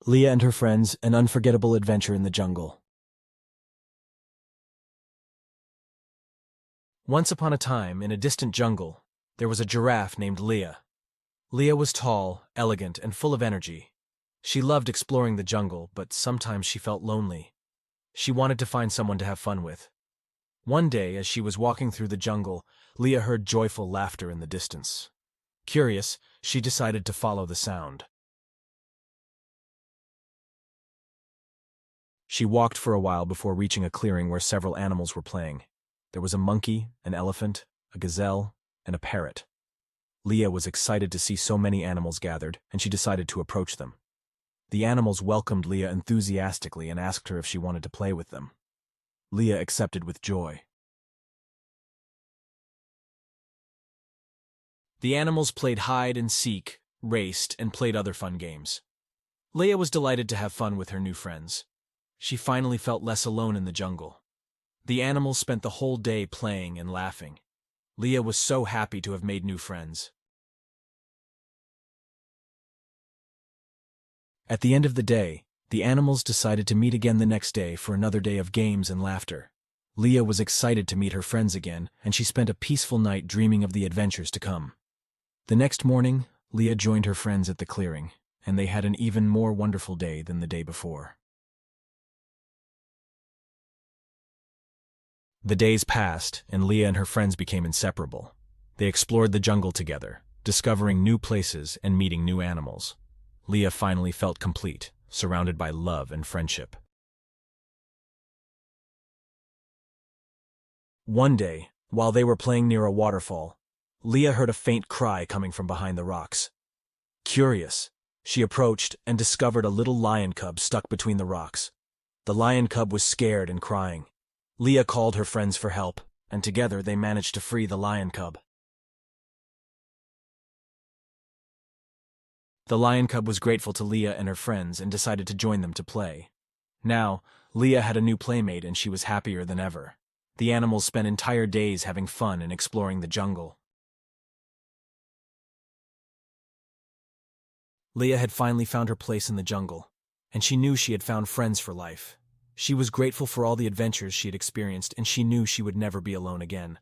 Leah and her friends, an unforgettable adventure in the jungle. Once upon a time, in a distant jungle, there was a giraffe named Leah. Leah was tall, elegant, and full of energy. She loved exploring the jungle, but sometimes she felt lonely. She wanted to find someone to have fun with. One day, as she was walking through the jungle, Leah heard joyful laughter in the distance. Curious, she decided to follow the sound. She walked for a while before reaching a clearing where several animals were playing. There was a monkey, an elephant, a gazelle, and a parrot. Leah was excited to see so many animals gathered, and she decided to approach them. The animals welcomed Leah enthusiastically and asked her if she wanted to play with them. Leah accepted with joy. The animals played hide and seek, raced, and played other fun games. Leah was delighted to have fun with her new friends. She finally felt less alone in the jungle. The animals spent the whole day playing and laughing. Leah was so happy to have made new friends. At the end of the day, the animals decided to meet again the next day for another day of games and laughter. Leah was excited to meet her friends again, and she spent a peaceful night dreaming of the adventures to come. The next morning, Leah joined her friends at the clearing, and they had an even more wonderful day than the day before. The days passed, and Leah and her friends became inseparable. They explored the jungle together, discovering new places and meeting new animals. Leah finally felt complete, surrounded by love and friendship. One day, while they were playing near a waterfall, Leah heard a faint cry coming from behind the rocks. Curious, she approached and discovered a little lion cub stuck between the rocks. The lion cub was scared and crying. Leah called her friends for help, and together they managed to free the lion cub. The lion cub was grateful to Leah and her friends and decided to join them to play. Now, Leah had a new playmate and she was happier than ever. The animals spent entire days having fun and exploring the jungle. Leah had finally found her place in the jungle, and she knew she had found friends for life. She was grateful for all the adventures she had experienced, and she knew she would never be alone again.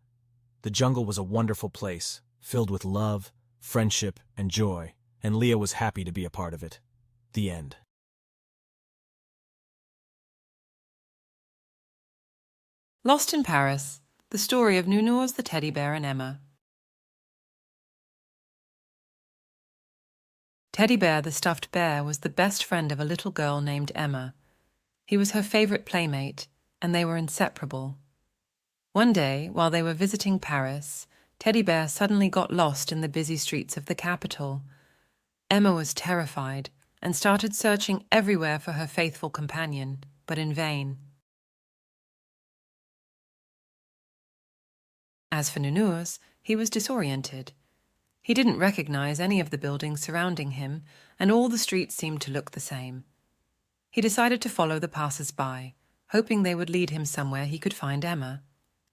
The jungle was a wonderful place, filled with love, friendship, and joy, and Leah was happy to be a part of it. The end. Lost in Paris, the story of Nounours the teddy bear and Emma. Teddy Bear the stuffed bear was the best friend of a little girl named Emma. He was her favorite playmate, and they were inseparable. One day, while they were visiting Paris, Teddy Bear suddenly got lost in the busy streets of the capital. Emma was terrified and started searching everywhere for her faithful companion, but in vain. As for Nounours, he was disoriented. He didn't recognize any of the buildings surrounding him, and all the streets seemed to look the same. He decided to follow the passers-by, hoping they would lead him somewhere he could find Emma.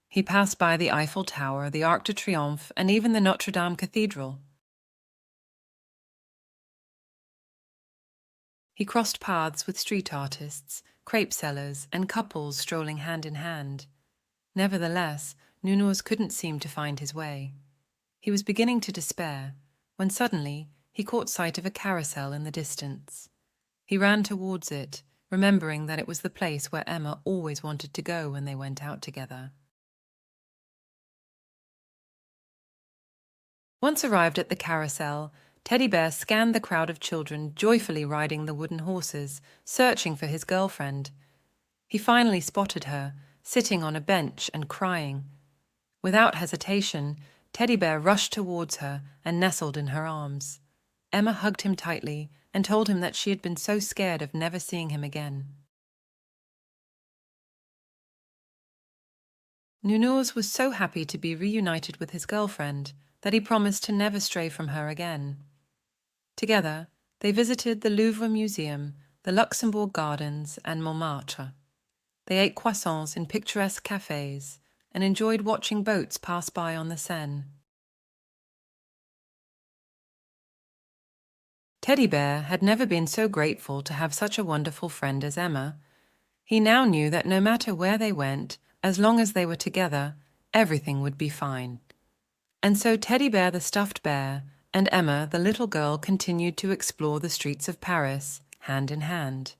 He passed by the Eiffel Tower, the Arc de Triomphe, and even the Notre Dame Cathedral. He crossed paths with street artists, crepe sellers, and couples strolling hand in hand. Nevertheless, Nounours couldn't seem to find his way. He was beginning to despair, when suddenly he caught sight of a carousel in the distance. He ran towards it, remembering that it was the place where Emma always wanted to go when they went out together. Once arrived at the carousel, Teddy Bear scanned the crowd of children joyfully riding the wooden horses, searching for his girlfriend. He finally spotted her, sitting on a bench and crying. Without hesitation, Teddy Bear rushed towards her and nestled in her arms. Emma hugged him tightly and told him that she had been so scared of never seeing him again. Nounours was so happy to be reunited with his girlfriend that he promised to never stray from her again. Together, they visited the Louvre Museum, the Luxembourg Gardens, and Montmartre. They ate croissants in picturesque cafes and enjoyed watching boats pass by on the Seine. Teddy Bear had never been so grateful to have such a wonderful friend as Emma. He now knew that no matter where they went, as long as they were together, everything would be fine. And so Teddy Bear the stuffed bear and Emma the little girl continued to explore the streets of Paris, hand in hand.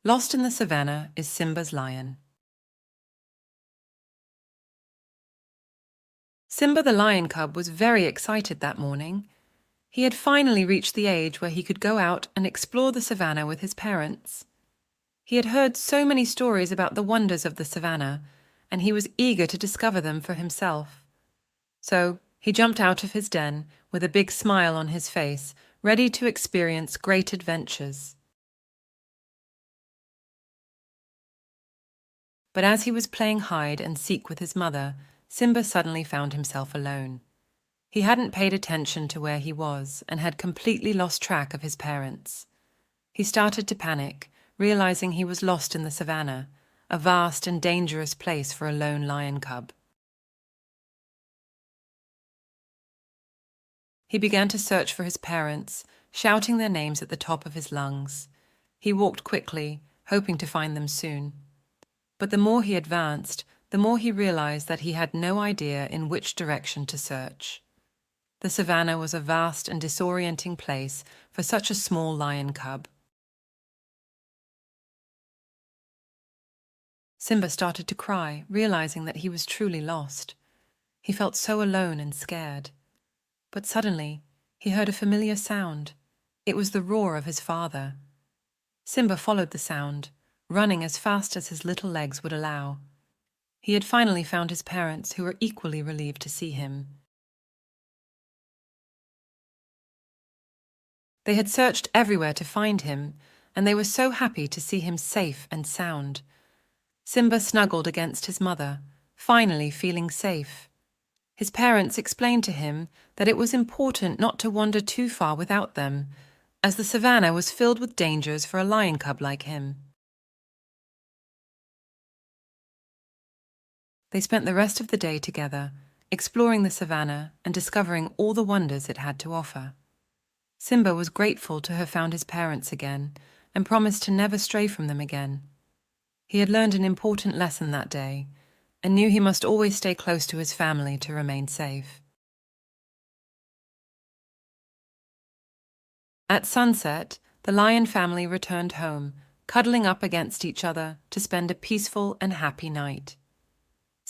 Lost in the savannah is Simba's lion. Simba the lion cub was very excited that morning. He had finally reached the age where he could go out and explore the savannah with his parents. He had heard so many stories about the wonders of the savannah, and he was eager to discover them for himself. So he jumped out of his den with a big smile on his face, ready to experience great adventures. But as he was playing hide and seek with his mother, Simba suddenly found himself alone. He hadn't paid attention to where he was and had completely lost track of his parents. He started to panic, realizing he was lost in the savannah, a vast and dangerous place for a lone lion cub. He began to search for his parents, shouting their names at the top of his lungs. He walked quickly, hoping to find them soon. But the more he advanced, the more he realized that he had no idea in which direction to search. The savannah was a vast and disorienting place for such a small lion cub. Simba started to cry, realizing that he was truly lost. He felt so alone and scared. But suddenly, he heard a familiar sound. It was the roar of his father. Simba followed the sound, running as fast as his little legs would allow. He had finally found his parents, who were equally relieved to see him. They had searched everywhere to find him, and they were so happy to see him safe and sound. Simba snuggled against his mother, finally feeling safe. His parents explained to him that it was important not to wander too far without them, as the savannah was filled with dangers for a lion cub like him. They spent the rest of the day together, exploring the savannah and discovering all the wonders it had to offer. Simba was grateful to have found his parents again and promised to never stray from them again. He had learned an important lesson that day and knew he must always stay close to his family to remain safe. At sunset, the lion family returned home, cuddling up against each other to spend a peaceful and happy night.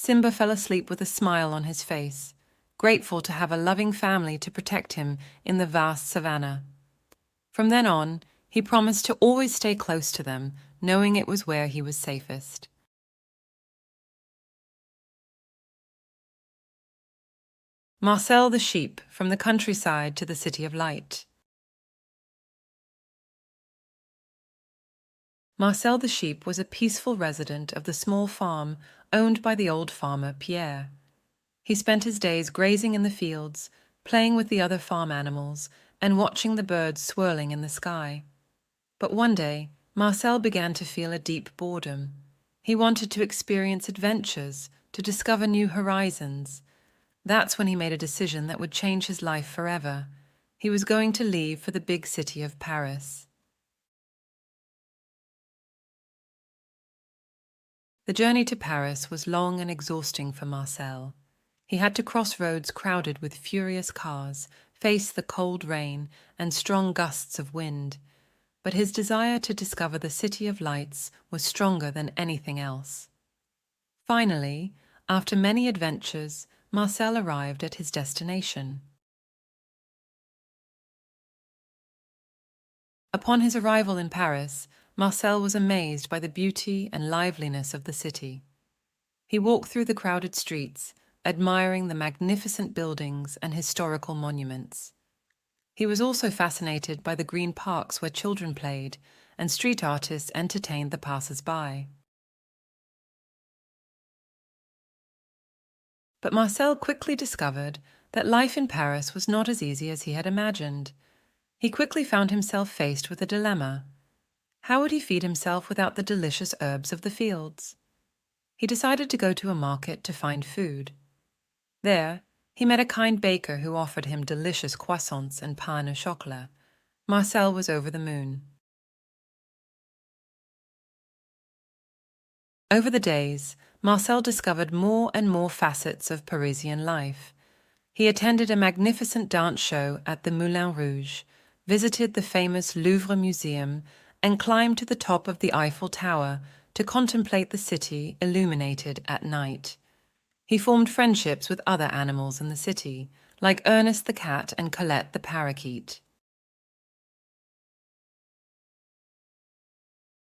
Simba fell asleep with a smile on his face, grateful to have a loving family to protect him in the vast savannah. From then on, he promised to always stay close to them, knowing it was where he was safest. Marcel the sheep, from the countryside to the city of light. Marcel the sheep was a peaceful resident of the small farm owned by the old farmer Pierre. He spent his days grazing in the fields, playing with the other farm animals, and watching the birds swirling in the sky. But one day, Marcel began to feel a deep boredom. He wanted to experience adventures, to discover new horizons. That's when he made a decision that would change his life forever. He was going to leave for the big city of Paris. The journey to Paris was long and exhausting for Marcel. He had to cross roads crowded with furious cars, face the cold rain and strong gusts of wind. But his desire to discover the City of Lights was stronger than anything else. Finally, after many adventures, Marcel arrived at his destination. Upon his arrival in Paris, Marcel was amazed by the beauty and liveliness of the city. He walked through the crowded streets, admiring the magnificent buildings and historical monuments. He was also fascinated by the green parks where children played and street artists entertained the passers-by. But Marcel quickly discovered that life in Paris was not as easy as he had imagined. He quickly found himself faced with a dilemma. How would he feed himself without the delicious herbs of the fields? He decided to go to a market to find food. There, He met a kind baker who offered him delicious croissants and pain au chocolat. Marcel was over the moon. Over the days, Marcel discovered more and more facets of Parisian life. He attended a magnificent dance show at the Moulin Rouge, visited the famous Louvre Museum, and climbed to the top of the Eiffel Tower to contemplate the city illuminated at night. He formed friendships with other animals in the city, like Ernest the cat and Colette the parakeet.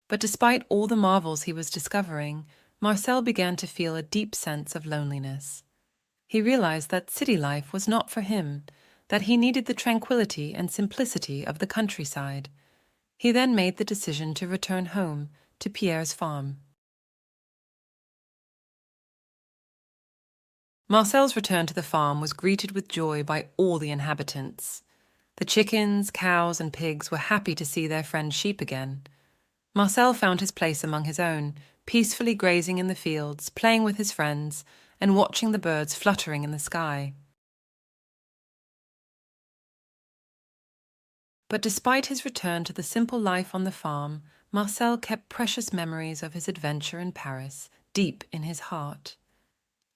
But despite all the marvels he was discovering, Marcel began to feel a deep sense of loneliness. He realized that city life was not for him, that he needed the tranquility and simplicity of the countryside. He then made the decision to return home, to Pierre's farm. Marcel's return to the farm was greeted with joy by all the inhabitants. The chickens, cows, and pigs were happy to see their friend sheep again. Marcel found his place among his own, peacefully grazing in the fields, playing with his friends, and watching the birds fluttering in the sky. But despite his return to the simple life on the farm, Marcel kept precious memories of his adventure in Paris deep in his heart.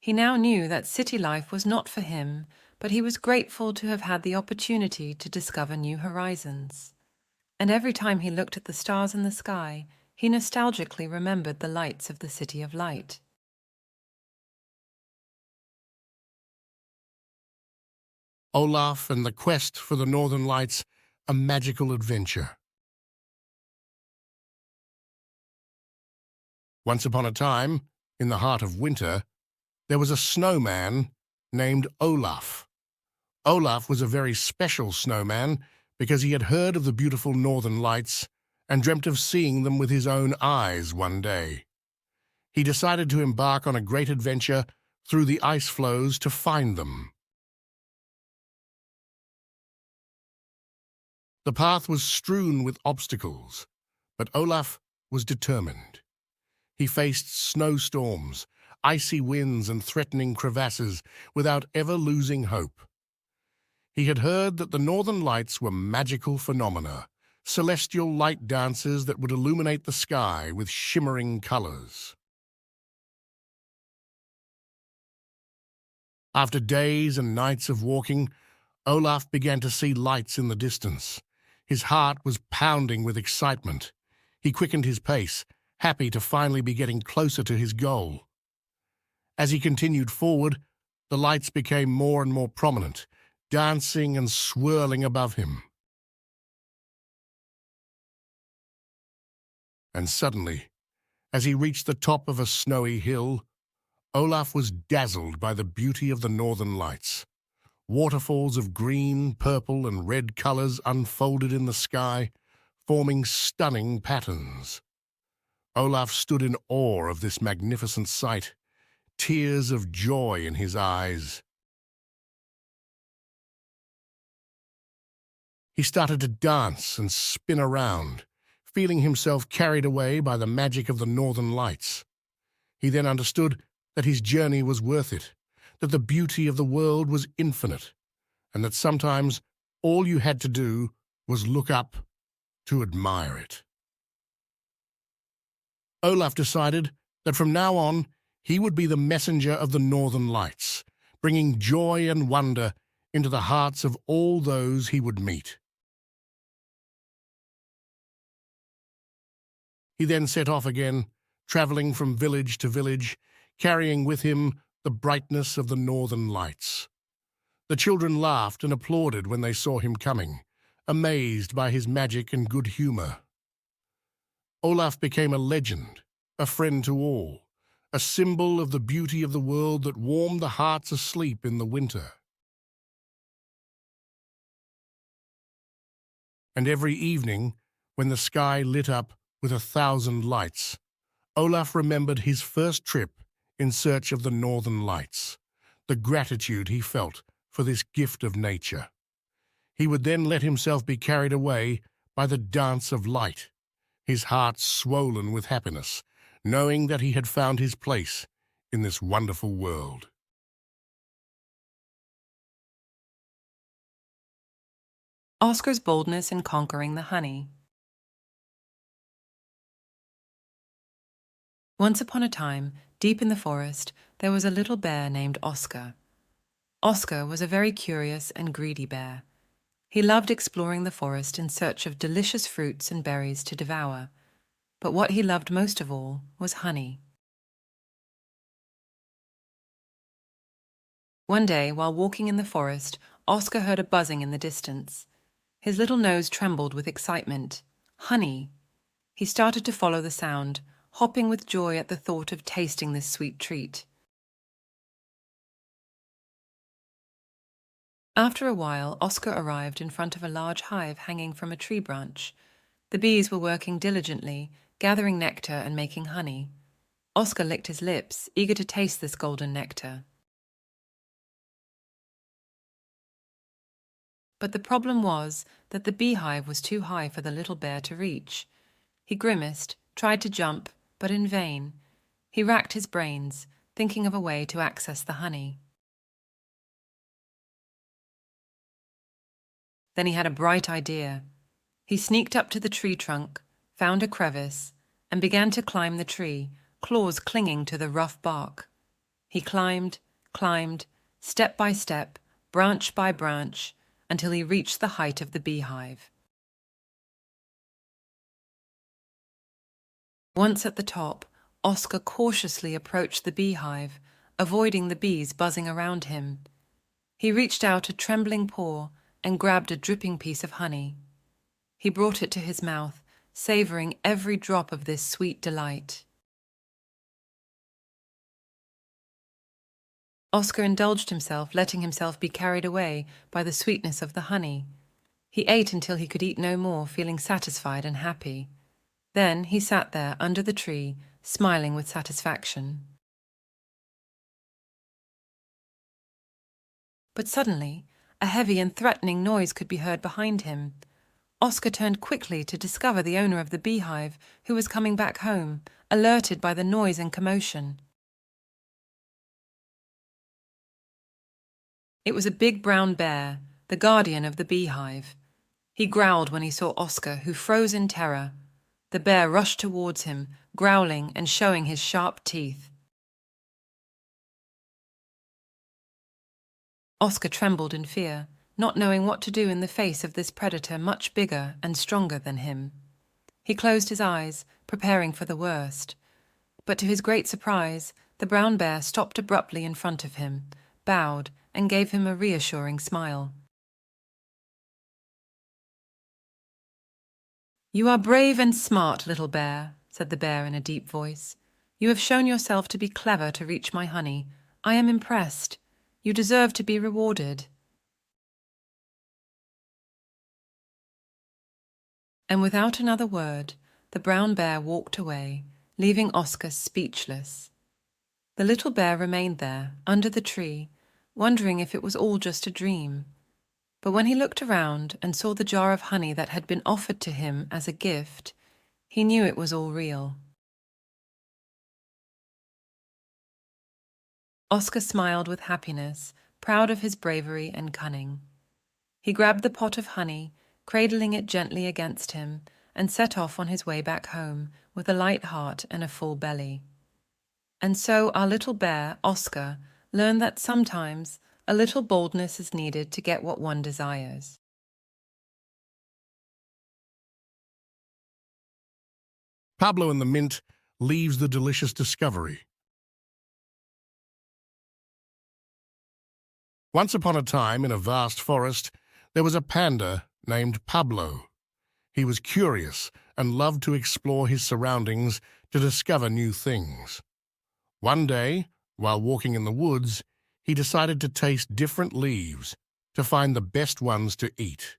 He now knew that city life was not for him, but he was grateful to have had the opportunity to discover new horizons. And every time he looked at the stars in the sky, he nostalgically remembered the lights of the City of Light. Olaf and the Quest for the Northern Lights, a magical adventure. Once upon a time, in the heart of winter, there was a snowman named Olaf. Olaf was a very special snowman because he had heard of the beautiful Northern Lights and dreamt of seeing them with his own eyes one day. He decided to embark on a great adventure through the ice floes to find them. The path was strewn with obstacles, but Olaf was determined. He faced snowstorms, icy winds, and threatening crevasses without ever losing hope. He had heard that the Northern Lights were magical phenomena, celestial light dances that would illuminate the sky with shimmering colors. After days and nights of walking, Olaf began to see lights in the distance. His heart was pounding with excitement. He quickened his pace, happy to finally be getting closer to his goal. As he continued forward, the lights became more and more prominent, dancing and swirling above him. And suddenly, as he reached the top of a snowy hill, Olaf was dazzled by the beauty of the Northern Lights. Waterfalls of green, purple, and red colors unfolded in the sky, forming stunning patterns. Olaf stood in awe of this magnificent sight, tears of joy in his eyes. He started to dance and spin around, feeling himself carried away by the magic of the Northern Lights. He then understood that his journey was worth it, that the beauty of the world was infinite, and that sometimes all you had to do was look up to admire it. Olaf decided that from now on he would be the messenger of the Northern Lights, bringing joy and wonder into the hearts of all those he would meet. He then set off again, traveling from village to village, carrying with him the brightness of the Northern Lights. The children laughed and applauded when they saw him coming, amazed by his magic and good humor. Olaf became a legend, a friend to all, a symbol of the beauty of the world that warmed the hearts asleep in the winter. And every evening, when the sky lit up with 1,000 lights, Olaf remembered his first trip in search of the Northern Lights, the gratitude he felt for this gift of nature. He would then let himself be carried away by the dance of light, his heart swollen with happiness, knowing that he had found his place in this wonderful world. Oscar's boldness in conquering the honey. Once upon a time, deep in the forest, there was a little bear named Oscar. Oscar was a very curious and greedy bear. He loved exploring the forest in search of delicious fruits and berries to devour. But what he loved most of all was honey. One day, while walking in the forest, Oscar heard a buzzing in the distance. His little nose trembled with excitement. Honey! He started to follow the sound, hopping with joy at the thought of tasting this sweet treat. After a while, Oscar arrived in front of a large hive hanging from a tree branch. The bees were working diligently, gathering nectar and making honey. Oscar licked his lips, eager to taste this golden nectar. But the problem was that the beehive was too high for the little bear to reach. He grimaced, tried to jump, but in vain. He racked his brains, thinking of a way to access the honey. Then he had a bright idea. He sneaked up to the tree trunk, found a crevice, and began to climb the tree, claws clinging to the rough bark. He climbed, step by step, branch by branch, until he reached the height of the beehive. Once at the top, Oscar cautiously approached the beehive, avoiding the bees buzzing around him. He reached out a trembling paw and grabbed a dripping piece of honey. He brought it to his mouth, savoring every drop of this sweet delight. Oscar indulged himself, letting himself be carried away by the sweetness of the honey. He ate until he could eat no more, feeling satisfied and happy. Then he sat there under the tree, smiling with satisfaction. But suddenly, a heavy and threatening noise could be heard behind him. Oscar turned quickly to discover the owner of the beehive, who was coming back home, alerted by the noise and commotion. It was a big brown bear, the guardian of the beehive. He growled when he saw Oscar, who froze in terror. The bear rushed towards him, growling and showing his sharp teeth. Oscar trembled in fear, not knowing what to do in the face of this predator much bigger and stronger than him. He closed his eyes, preparing for the worst. But to his great surprise, the brown bear stopped abruptly in front of him, bowed, and gave him a reassuring smile. "You are brave and smart, little bear," said the bear in a deep voice. "You have shown yourself to be clever to reach my honey. I am impressed. You deserve to be rewarded." And without another word, the brown bear walked away, leaving Oscar speechless. The little bear remained there, under the tree, wondering if it was all just a dream. But when he looked around and saw the jar of honey that had been offered to him as a gift, he knew it was all real. Oscar smiled with happiness, proud of his bravery and cunning. He grabbed the pot of honey, cradling it gently against him, and set off on his way back home with a light heart and a full belly. And so our little bear, Oscar, learned that sometimes a little boldness is needed to get what one desires. Pablo and the Mint leaves the delicious discovery. Once upon a time, in a vast forest, there was a panda named Pablo. He was curious and loved to explore his surroundings to discover new things. One day, while walking in the woods, he decided to taste different leaves to find the best ones to eat.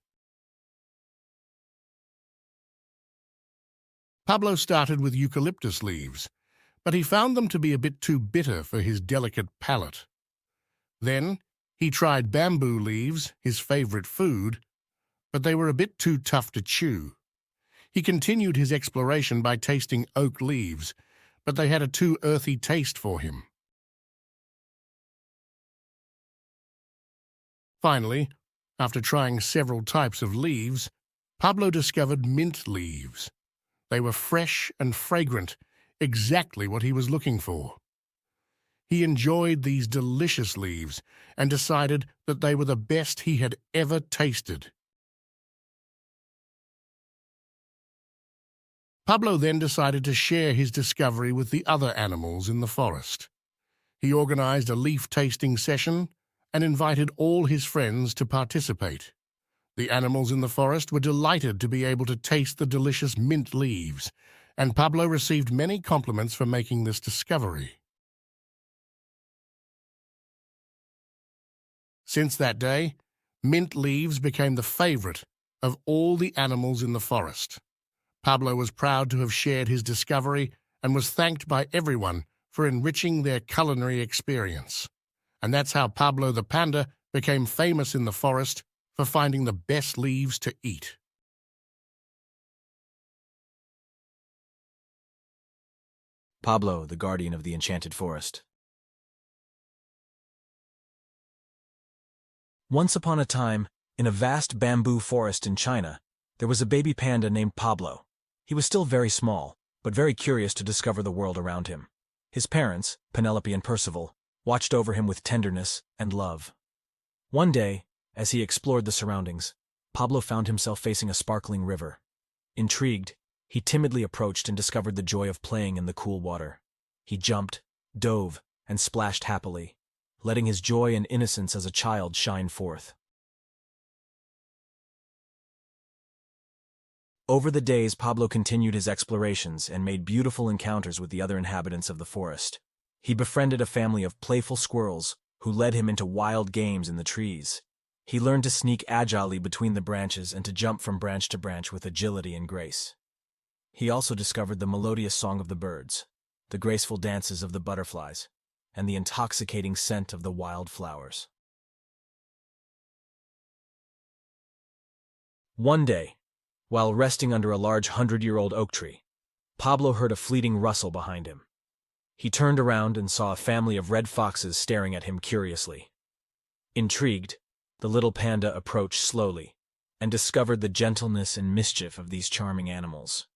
Pablo started with eucalyptus leaves, but he found them to be a bit too bitter for his delicate palate. Then he tried bamboo leaves, his favorite food, but they were a bit too tough to chew. He continued his exploration by tasting oak leaves, but they had a too earthy taste for him. Finally, After trying several types of leaves, Pablo discovered mint leaves. They were fresh and fragrant, exactly what he was looking for. He enjoyed these delicious leaves and decided that they were the best he had ever tasted. Pablo then decided to share his discovery with the other animals in the forest. He organized a leaf-tasting session and invited all his friends to participate. The animals in the forest were delighted to be able to taste the delicious mint leaves, and Pablo received many compliments for making this discovery. Since that day, mint leaves became the favorite of all the animals in the forest. Pablo was proud to have shared his discovery and was thanked by everyone for enriching their culinary experience. And that's how Pablo the panda became famous in the forest for finding the best leaves to eat. Pablo, the guardian of the enchanted forest. Once upon a time, in a vast bamboo forest in China, there was a baby panda named Pablo. He was still very small, but very curious to discover the world around him. His parents, Penelope and Percival, watched over him with tenderness and love. One day, as he explored the surroundings, Pablo found himself facing a sparkling river. Intrigued, he timidly approached and discovered the joy of playing in the cool water. He jumped, dove, and splashed happily, letting his joy and innocence as a child shine forth. Over the days, Pablo continued his explorations and made beautiful encounters with the other inhabitants of the forest. He befriended a family of playful squirrels who led him into wild games in the trees. He learned to sneak agilely between the branches and to jump from branch to branch with agility and grace. He also discovered the melodious song of the birds, the graceful dances of the butterflies, and the intoxicating scent of the wild flowers. One day, while resting under a large 100-year-old oak tree, Pablo heard a fleeting rustle behind him. He turned around and saw a family of red foxes staring at him curiously. Intrigued, the little panda approached slowly and discovered the gentleness and mischief of these charming animals.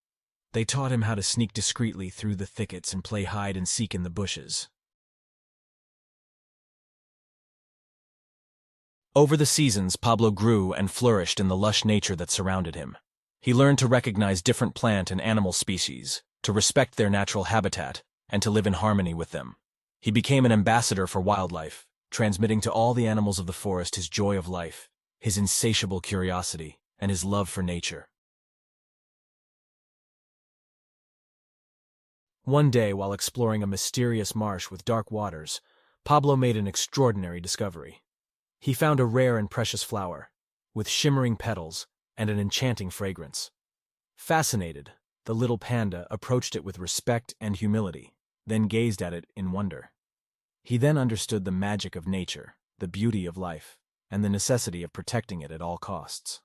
They taught him how to sneak discreetly through the thickets and play hide and seek in the bushes. Over the seasons, Pablo grew and flourished in the lush nature that surrounded him. He learned to recognize different plant and animal species, to respect their natural habitat, and to live in harmony with them. He became an ambassador for wildlife, transmitting to all the animals of the forest his joy of life, his insatiable curiosity, and his love for nature. One day, while exploring a mysterious marsh with dark waters, Pablo made an extraordinary discovery. He found a rare and precious flower, with shimmering petals and an enchanting fragrance. Fascinated, the little panda approached it with respect and humility, then gazed at it in wonder. He then understood the magic of nature, the beauty of life, and the necessity of protecting it at all costs.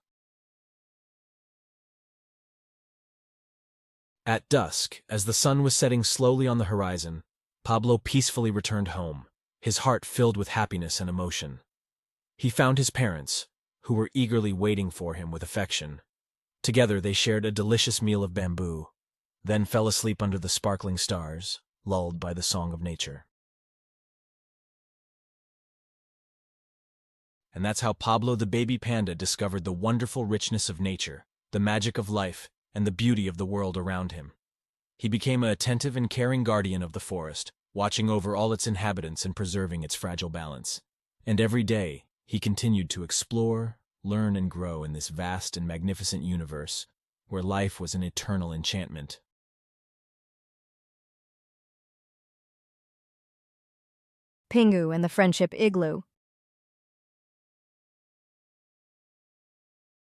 At dusk, as the sun was setting slowly on the horizon, Pablo peacefully returned home, his heart filled with happiness and emotion. He found his parents, who were eagerly waiting for him with affection. Together they shared a delicious meal of bamboo, then fell asleep under the sparkling stars, lulled by the song of nature. And that's how Pablo the baby panda discovered the wonderful richness of nature, the magic of life, and the beauty of the world around him. He became an attentive and caring guardian of the forest, watching over all its inhabitants and preserving its fragile balance. And every day, he continued to explore, learn, and grow in this vast and magnificent universe, where life was an eternal enchantment. Pingu and the Friendship Igloo.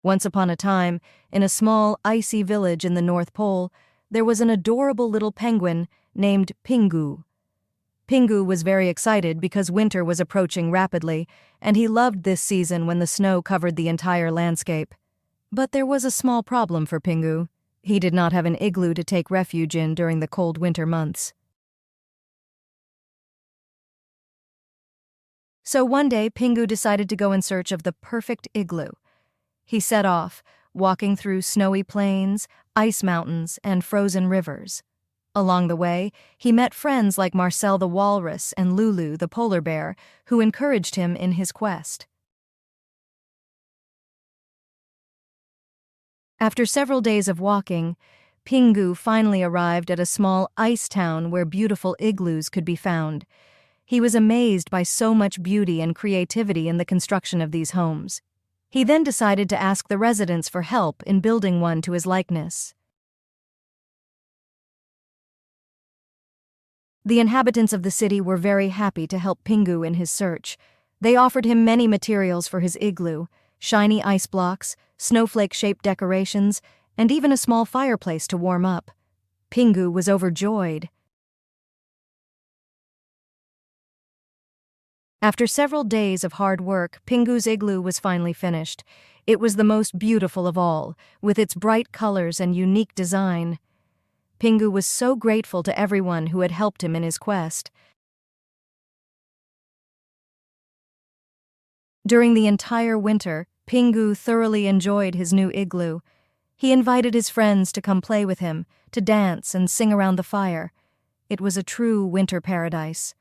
Once upon a time, in a small, icy village in the North Pole, there was an adorable little penguin named Pingu. Pingu was very excited because winter was approaching rapidly, and he loved this season when the snow covered the entire landscape. But there was a small problem for Pingu. He did not have an igloo to take refuge in during the cold winter months. So one day, Pingu decided to go in search of the perfect igloo. He set off, walking through snowy plains, ice mountains, and frozen rivers. Along the way, he met friends like Marcel the walrus and Lulu the polar bear, who encouraged him in his quest. After several days of walking, Pingu finally arrived at a small ice town where beautiful igloos could be found. He was amazed by so much beauty and creativity in the construction of these homes. He then decided to ask the residents for help in building one to his likeness. The inhabitants of the city were very happy to help Pingu in his search. They offered him many materials for his igloo: shiny ice blocks, snowflake-shaped decorations, and even a small fireplace to warm up. Pingu was overjoyed. After several days of hard work, Pingu's igloo was finally finished. It was the most beautiful of all, with its bright colors and unique design. Pingu was so grateful to everyone who had helped him in his quest. During the entire winter, Pingu thoroughly enjoyed his new igloo. He invited his friends to come play with him, to dance and sing around the fire. It was a true winter paradise.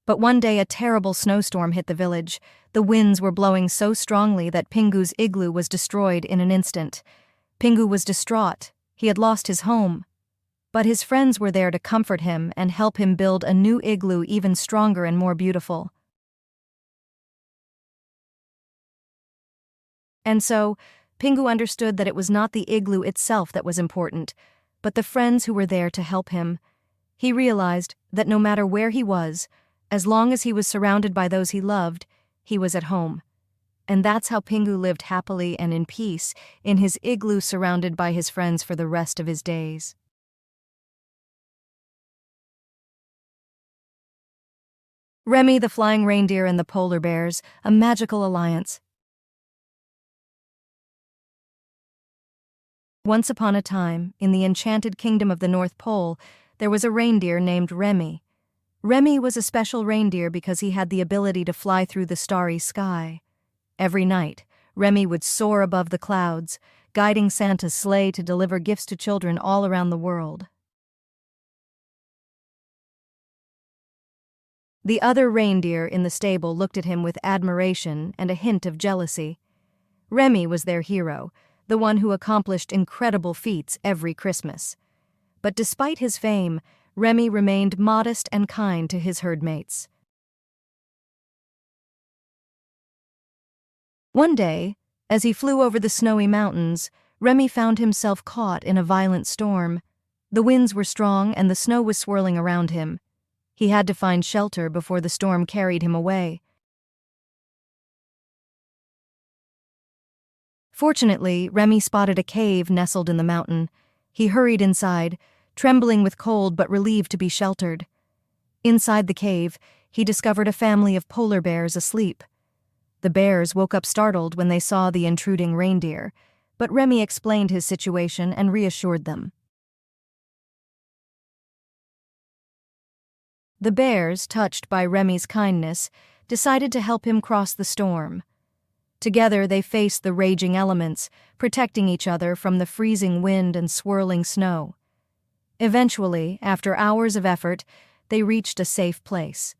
But one day a terrible snowstorm hit the village. The winds were blowing so strongly that Pingu's igloo was destroyed in an instant. Pingu was distraught. He had lost his home. But his friends were there to comfort him and help him build a new igloo even stronger and more beautiful. And so, Pingu understood that it was not the igloo itself that was important, but the friends who were there to help him. He realized that no matter where he was, as long as he was surrounded by those he loved, he was at home. And that's how Pingu lived happily and in peace in his igloo surrounded by his friends for the rest of his days. Remy the flying reindeer and the polar bears, a magical alliance. Once upon a time, in the enchanted kingdom of the North Pole, there was a reindeer named Remy. Remy was a special reindeer because he had the ability to fly through the starry sky. Every night, Remy would soar above the clouds, guiding Santa's sleigh to deliver gifts to children all around the world. The other reindeer in the stable looked at him with admiration and a hint of jealousy. Remy was their hero, the one who accomplished incredible feats every Christmas. But despite his fame, Remy remained modest and kind to his herdmates. One day, as he flew over the snowy mountains, Remy found himself caught in a violent storm. The winds were strong and the snow was swirling around him. He had to find shelter before the storm carried him away. Fortunately, Remy spotted a cave nestled in the mountain. He hurried inside, trembling with cold but relieved to be sheltered. Inside the cave, he discovered a family of polar bears asleep. The bears woke up startled when they saw the intruding reindeer, but Remy explained his situation and reassured them. The bears, touched by Remy's kindness, decided to help him cross the storm. Together they faced the raging elements, protecting each other from the freezing wind and swirling snow. Eventually, after hours of effort, they reached a safe place.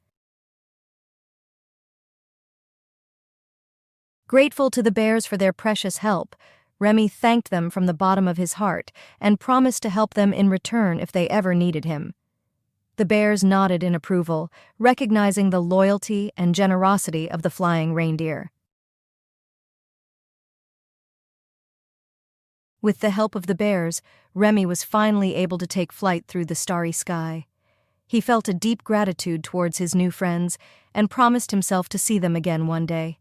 Grateful to the bears for their precious help, Remy thanked them from the bottom of his heart and promised to help them in return if they ever needed him. The bears nodded in approval, recognizing the loyalty and generosity of the flying reindeer. With the help of the bears, Remy was finally able to take flight through the starry sky. He felt a deep gratitude towards his new friends and promised himself to see them again one day.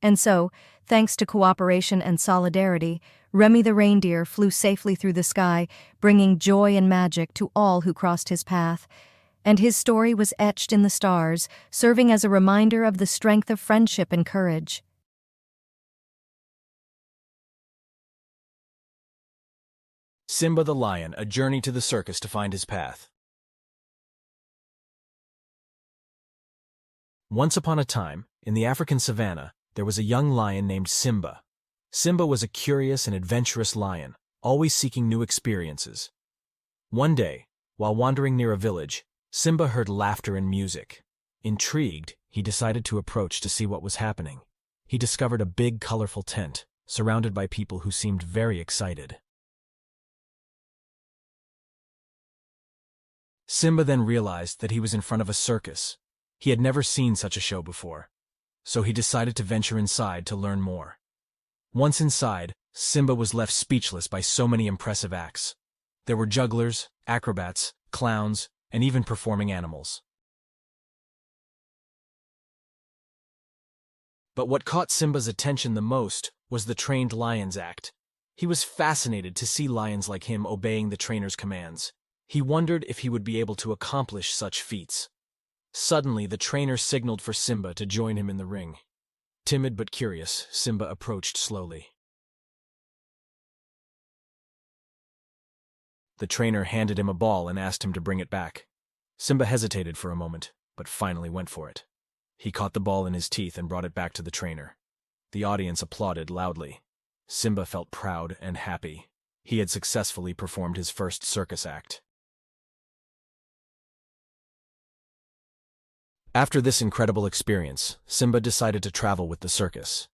And so, thanks to cooperation and solidarity, Remy the reindeer flew safely through the sky, bringing joy and magic to all who crossed his path. And his story was etched in the stars, serving as a reminder of the strength of friendship and courage. Simba the Lion, a journey to the circus to find his path. Once upon a time, in the African savannah, there was a young lion named Simba. Simba was a curious and adventurous lion, always seeking new experiences. One day, while wandering near a village, Simba heard laughter and music. Intrigued, he decided to approach to see what was happening. He discovered a big, colorful tent, surrounded by people who seemed very excited. Simba then realized that he was in front of a circus. He had never seen such a show before, so he decided to venture inside to learn more. Once inside, Simba was left speechless by so many impressive acts. There were jugglers, acrobats, clowns, and even performing animals. But what caught Simba's attention the most was the trained lion's act. He was fascinated to see lions like him obeying the trainer's commands. He wondered if he would be able to accomplish such feats. Suddenly, the trainer signaled for Simba to join him in the ring. Timid but curious, Simba approached slowly. The trainer handed him a ball and asked him to bring it back. Simba hesitated for a moment, but finally went for it. He caught the ball in his teeth and brought it back to the trainer. The audience applauded loudly. Simba felt proud and happy. He had successfully performed his first circus act. After this incredible experience, Simba decided to travel with the circus.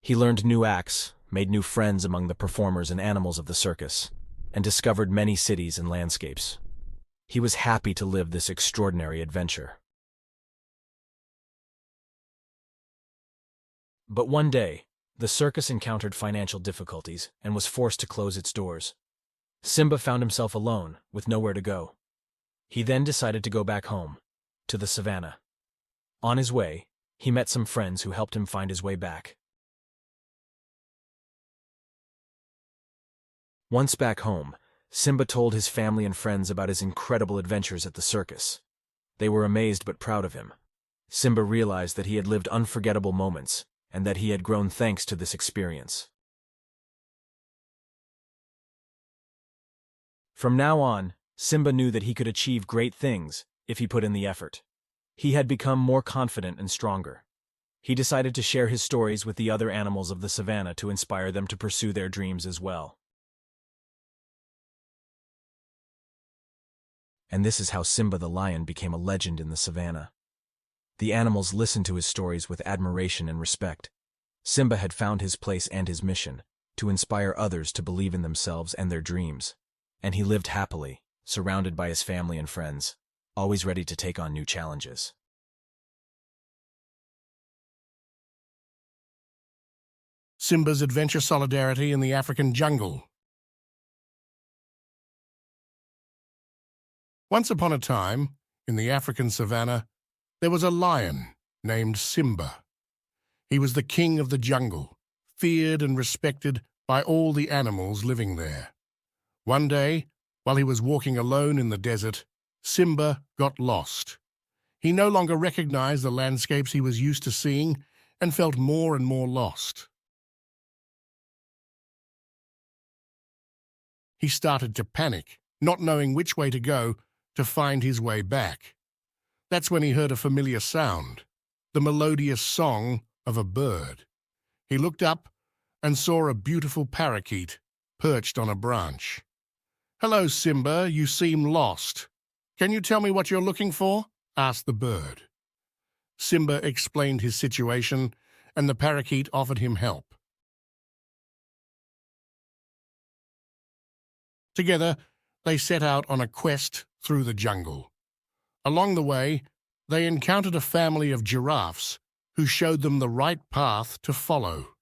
He learned new acts, made new friends among the performers and animals of the circus, and discovered many cities and landscapes. He was happy to live this extraordinary adventure. But one day, the circus encountered financial difficulties and was forced to close its doors. Simba found himself alone, with nowhere to go. He then decided to go back home, to the savannah. On his way, he met some friends who helped him find his way back. Once back home, Simba told his family and friends about his incredible adventures at the circus. They were amazed but proud of him. Simba realized that he had lived unforgettable moments, and that he had grown thanks to this experience. From now on, Simba knew that he could achieve great things if he put in the effort. He had become more confident and stronger. He decided to share his stories with the other animals of the savannah to inspire them to pursue their dreams as well. And this is how Simba the lion became a legend in the savannah. The animals listened to his stories with admiration and respect. Simba had found his place and his mission, to inspire others to believe in themselves and their dreams. And he lived happily, surrounded by his family and friends, always ready to take on new challenges. Simba's adventure solidarity in the African jungle. Once upon a time, in the African savannah, there was a lion named Simba. He was the king of the jungle, feared and respected by all the animals living there. One day, while he was walking alone in the desert, Simba got lost. He no longer recognized the landscapes he was used to seeing and felt more and more lost. He started to panic, not knowing which way to go to find his way back. That's when he heard a familiar sound, the melodious song of a bird. He looked up and saw a beautiful parakeet perched on a branch. "Hello, Simba, you seem lost. Can you tell me what you're looking for?" asked the bird. Simba explained his situation, and the parakeet offered him help. Together, they set out on a quest through the jungle. Along the way, they encountered a family of giraffes who showed them the right path to follow.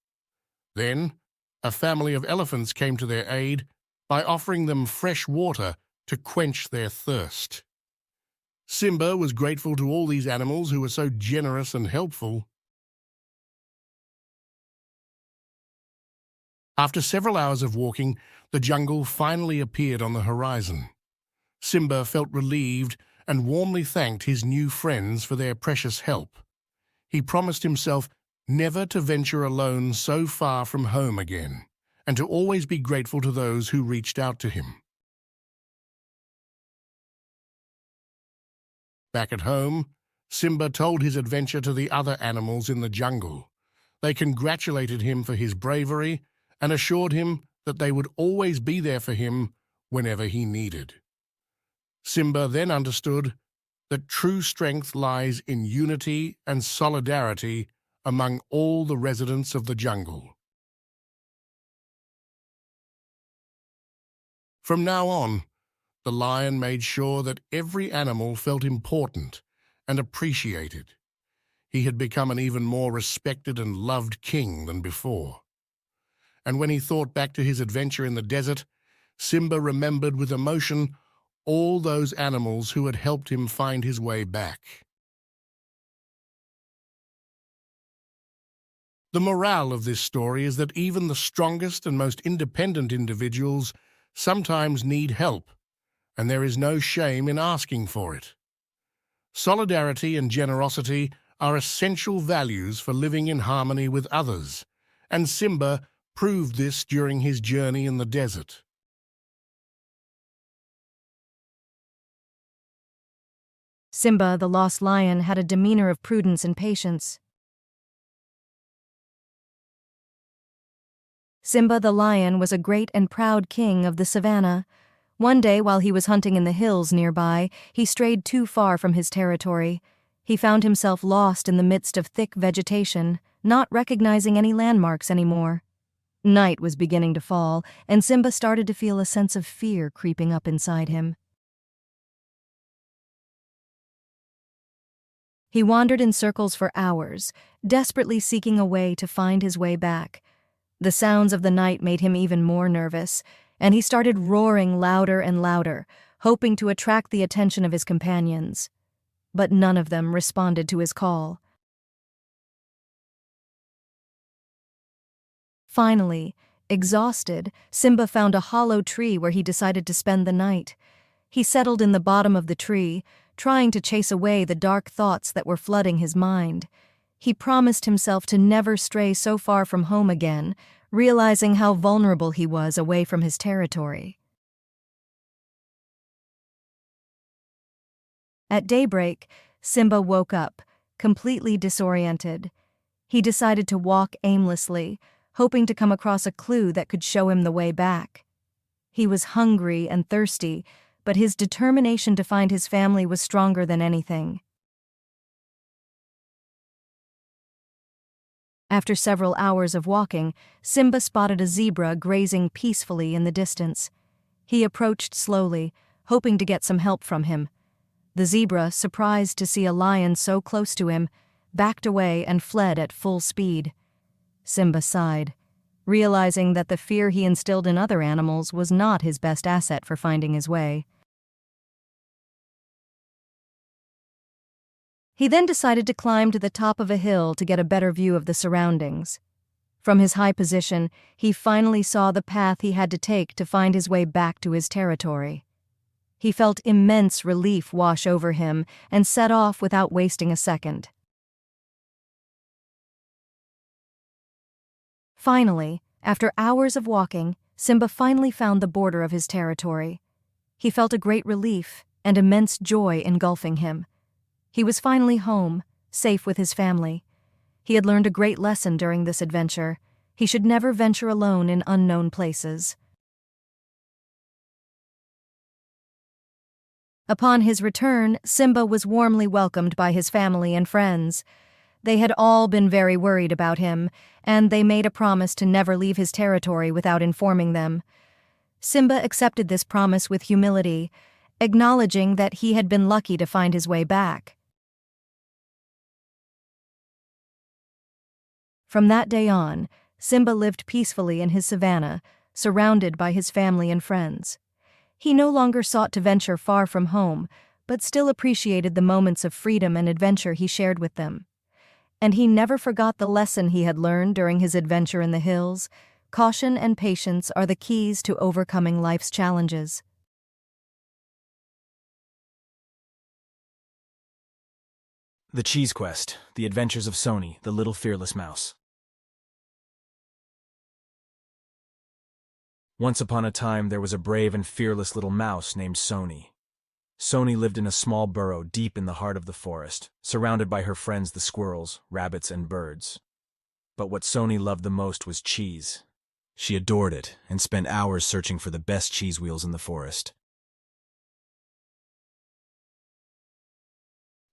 Then, a family of elephants came to their aid by offering them fresh water to quench their thirst. Simba was grateful to all these animals who were so generous and helpful. After several hours of walking, the jungle finally appeared on the horizon. Simba felt relieved and warmly thanked his new friends for their precious help. He promised himself never to venture alone so far from home again, and to always be grateful to those who reached out to him. Back at home, Simba told his adventure to the other animals in the jungle. They congratulated him for his bravery and assured him that they would always be there for him whenever he needed. Simba then understood that true strength lies in unity and solidarity among all the residents of the jungle. From now on, the lion made sure that every animal felt important and appreciated. He had become an even more respected and loved king than before. And when he thought back to his adventure in the desert, Simba remembered with emotion all those animals who had helped him find his way back. The morale of this story is that even the strongest and most independent individuals sometimes need help, and there is no shame in asking for it. Solidarity and generosity are essential values for living in harmony with others, and Simba proved this during his journey in the desert. Simba, the lost lion, had a demeanor of prudence and patience. Simba the lion was a great and proud king of the savannah. One day, while he was hunting in the hills nearby, he strayed too far from his territory. He found himself lost in the midst of thick vegetation, not recognizing any landmarks anymore. Night was beginning to fall, and Simba started to feel a sense of fear creeping up inside him. He wandered in circles for hours, desperately seeking a way to find his way back. The sounds of the night made him even more nervous, and he started roaring louder and louder, hoping to attract the attention of his companions. But none of them responded to his call. Finally, exhausted, Simba found a hollow tree where he decided to spend the night. He settled in the bottom of the tree, trying to chase away the dark thoughts that were flooding his mind. He promised himself to never stray so far from home again, realizing how vulnerable he was away from his territory. At daybreak, Simba woke up, completely disoriented. He decided to walk aimlessly, hoping to come across a clue that could show him the way back. He was hungry and thirsty, but his determination to find his family was stronger than anything. After several hours of walking, Simba spotted a zebra grazing peacefully in the distance. He approached slowly, hoping to get some help from him. The zebra, surprised to see a lion so close to him, backed away and fled at full speed. Simba sighed, realizing that the fear he instilled in other animals was not his best asset for finding his way. He then decided to climb to the top of a hill to get a better view of the surroundings. From his high position, he finally saw the path he had to take to find his way back to his territory. He felt immense relief wash over him and set off without wasting a second. Finally, after hours of walking, Simba finally found the border of his territory. He felt a great relief and immense joy engulfing him. He was finally home, safe with his family. He had learned a great lesson during this adventure. He should never venture alone in unknown places. Upon his return, Simba was warmly welcomed by his family and friends. They had all been very worried about him, and they made a promise to never leave his territory without informing them. Simba accepted this promise with humility, acknowledging that he had been lucky to find his way back. From that day on, Simba lived peacefully in his savannah, surrounded by his family and friends. He no longer sought to venture far from home, but still appreciated the moments of freedom and adventure he shared with them. And he never forgot the lesson he had learned during his adventure in the hills. Caution and patience are the keys to overcoming life's challenges. The Cheese Quest, The Adventures of Sony, the Little Fearless Mouse. Once upon a time, there was a brave and fearless little mouse named Sony. Sony lived in a small burrow deep in the heart of the forest, surrounded by her friends the squirrels, rabbits, and birds. But what Sony loved the most was cheese. She adored it and spent hours searching for the best cheese wheels in the forest.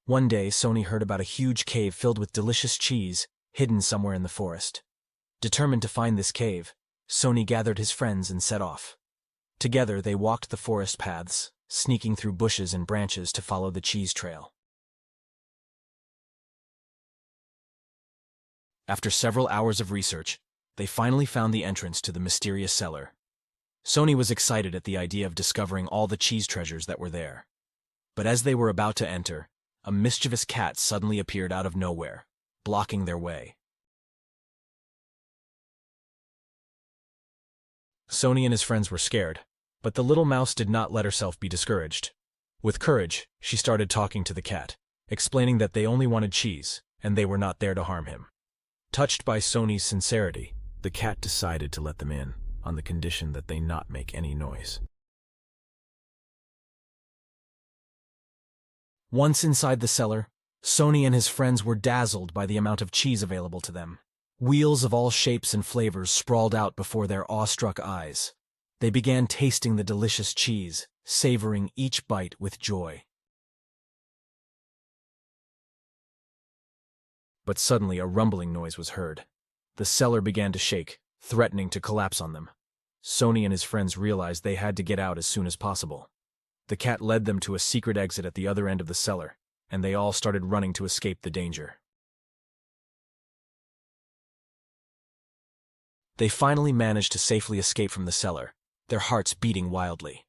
One day, Sony heard about a huge cave filled with delicious cheese, hidden somewhere in the forest. Determined to find this cave, Sony gathered his friends and set off. Together, they walked the forest paths, sneaking through bushes and branches to follow the cheese trail. After several hours of research, they finally found the entrance to the mysterious cellar. Sony was excited at the idea of discovering all the cheese treasures that were there. But as they were about to enter, a mischievous cat suddenly appeared out of nowhere, blocking their way. Sony and his friends were scared, but the little mouse did not let herself be discouraged. With courage, she started talking to the cat, explaining that they only wanted cheese, and they were not there to harm him. Touched by Sony's sincerity, the cat decided to let them in, on the condition that they not make any noise. Once inside the cellar, Sony and his friends were dazzled by the amount of cheese available to them. Wheels of all shapes and flavors sprawled out before their awestruck eyes. They began tasting the delicious cheese, savoring each bite with joy. But suddenly a rumbling noise was heard. The cellar began to shake, threatening to collapse on them. Sony and his friends realized they had to get out as soon as possible. The cat led them to a secret exit at the other end of the cellar, and they all started running to escape the danger. They finally managed to safely escape from the cellar, their hearts beating wildly.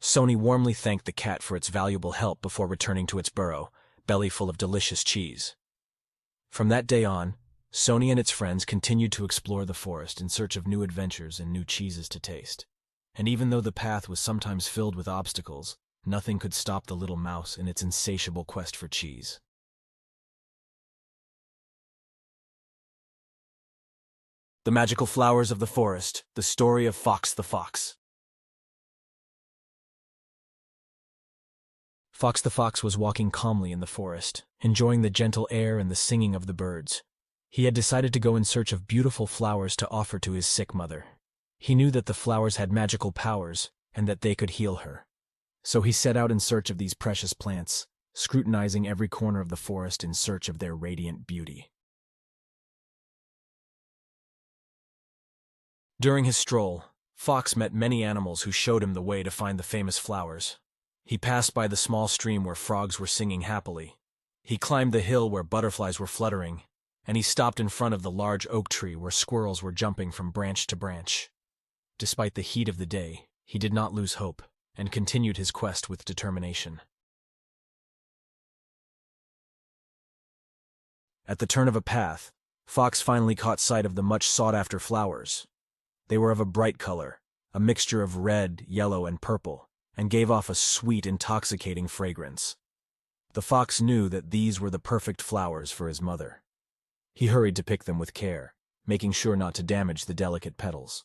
Sony warmly thanked the cat for its valuable help before returning to its burrow, belly full of delicious cheese. From that day on, Sony and its friends continued to explore the forest in search of new adventures and new cheeses to taste. And even though the path was sometimes filled with obstacles, nothing could stop the little mouse in its insatiable quest for cheese. The Magical Flowers of the Forest, the story of Fox the Fox. Fox the Fox was walking calmly in the forest, enjoying the gentle air and the singing of the birds. He had decided to go in search of beautiful flowers to offer to his sick mother. He knew that the flowers had magical powers and that they could heal her. So he set out in search of these precious plants, scrutinizing every corner of the forest in search of their radiant beauty. During his stroll, Fox met many animals who showed him the way to find the famous flowers. He passed by the small stream where frogs were singing happily. He climbed the hill where butterflies were fluttering, and he stopped in front of the large oak tree where squirrels were jumping from branch to branch. Despite the heat of the day, he did not lose hope and continued his quest with determination. At the turn of a path, Fox finally caught sight of the much sought-after flowers. They were of a bright color, a mixture of red, yellow, and purple, and gave off a sweet, intoxicating fragrance. The fox knew that these were the perfect flowers for his mother. He hurried to pick them with care, making sure not to damage the delicate petals.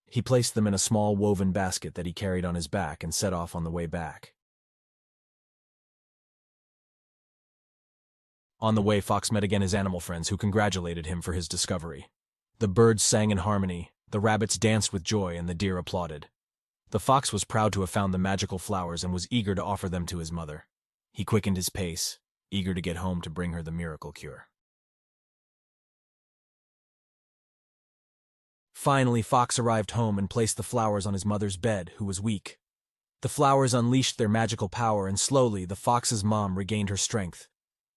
He placed them in a small woven basket that he carried on his back and set off on the way back. On the way, Fox met again his animal friends who congratulated him for his discovery. The birds sang in harmony, the rabbits danced with joy, and the deer applauded. The fox was proud to have found the magical flowers and was eager to offer them to his mother. He quickened his pace, eager to get home to bring her the miracle cure. Finally, Fox arrived home and placed the flowers on his mother's bed, who was weak. The flowers unleashed their magical power, and slowly the fox's mom regained her strength.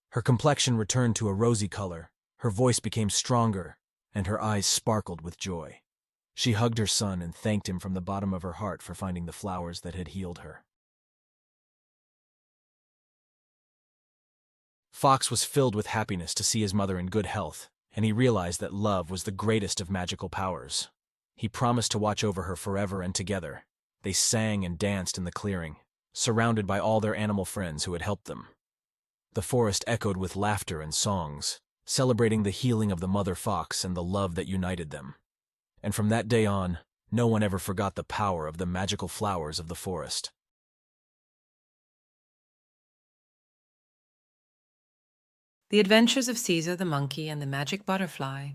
Her complexion returned to a rosy color, her voice became stronger, and her eyes sparkled with joy. She hugged her son and thanked him from the bottom of her heart for finding the flowers that had healed her. Fox was filled with happiness to see his mother in good health, and he realized that love was the greatest of magical powers. He promised to watch over her forever, and together, they sang and danced in the clearing, surrounded by all their animal friends who had helped them. The forest echoed with laughter and songs, celebrating the healing of the mother fox and the love that united them. And from that day on, no one ever forgot the power of the magical flowers of the forest. The Adventures of Caesar the Monkey and the Magic Butterfly.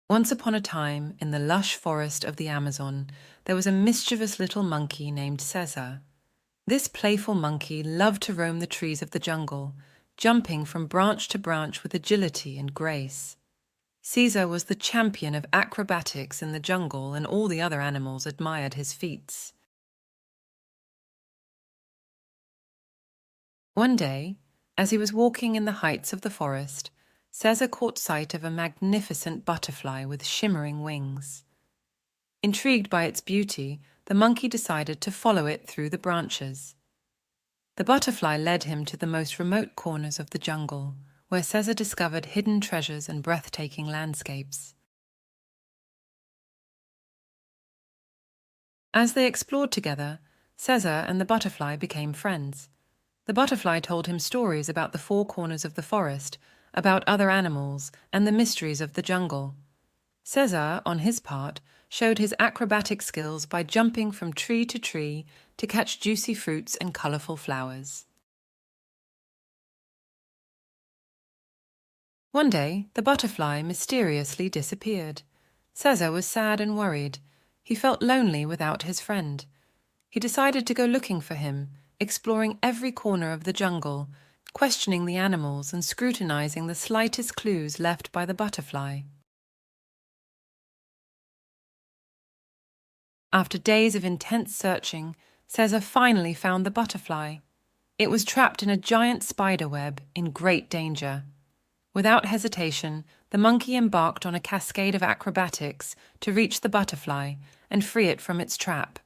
Once upon a time, in the lush forest of the Amazon, there was a mischievous little monkey named Caesar. This playful monkey loved to roam the trees of the jungle, jumping from branch to branch with agility and grace. Caesar was the champion of acrobatics in the jungle, and all the other animals admired his feats. One day, as he was walking in the heights of the forest, Caesar caught sight of a magnificent butterfly with shimmering wings. Intrigued by its beauty, the monkey decided to follow it through the branches. The butterfly led him to the most remote corners of the jungle, where Caesar discovered hidden treasures and breathtaking landscapes. As they explored together, Caesar and the butterfly became friends. The butterfly told him stories about the four corners of the forest, about other animals, and the mysteries of the jungle. Caesar, on his part, showed his acrobatic skills by jumping from tree to tree to catch juicy fruits and colorful flowers. One day, the butterfly mysteriously disappeared. Caesar was sad and worried. He felt lonely without his friend. He decided to go looking for him, exploring every corner of the jungle, questioning the animals and scrutinizing the slightest clues left by the butterfly. After days of intense searching, Caesar finally found the butterfly. It was trapped in a giant spider web, in great danger. Without hesitation, the monkey embarked on a cascade of acrobatics to reach the butterfly and free it from its trap.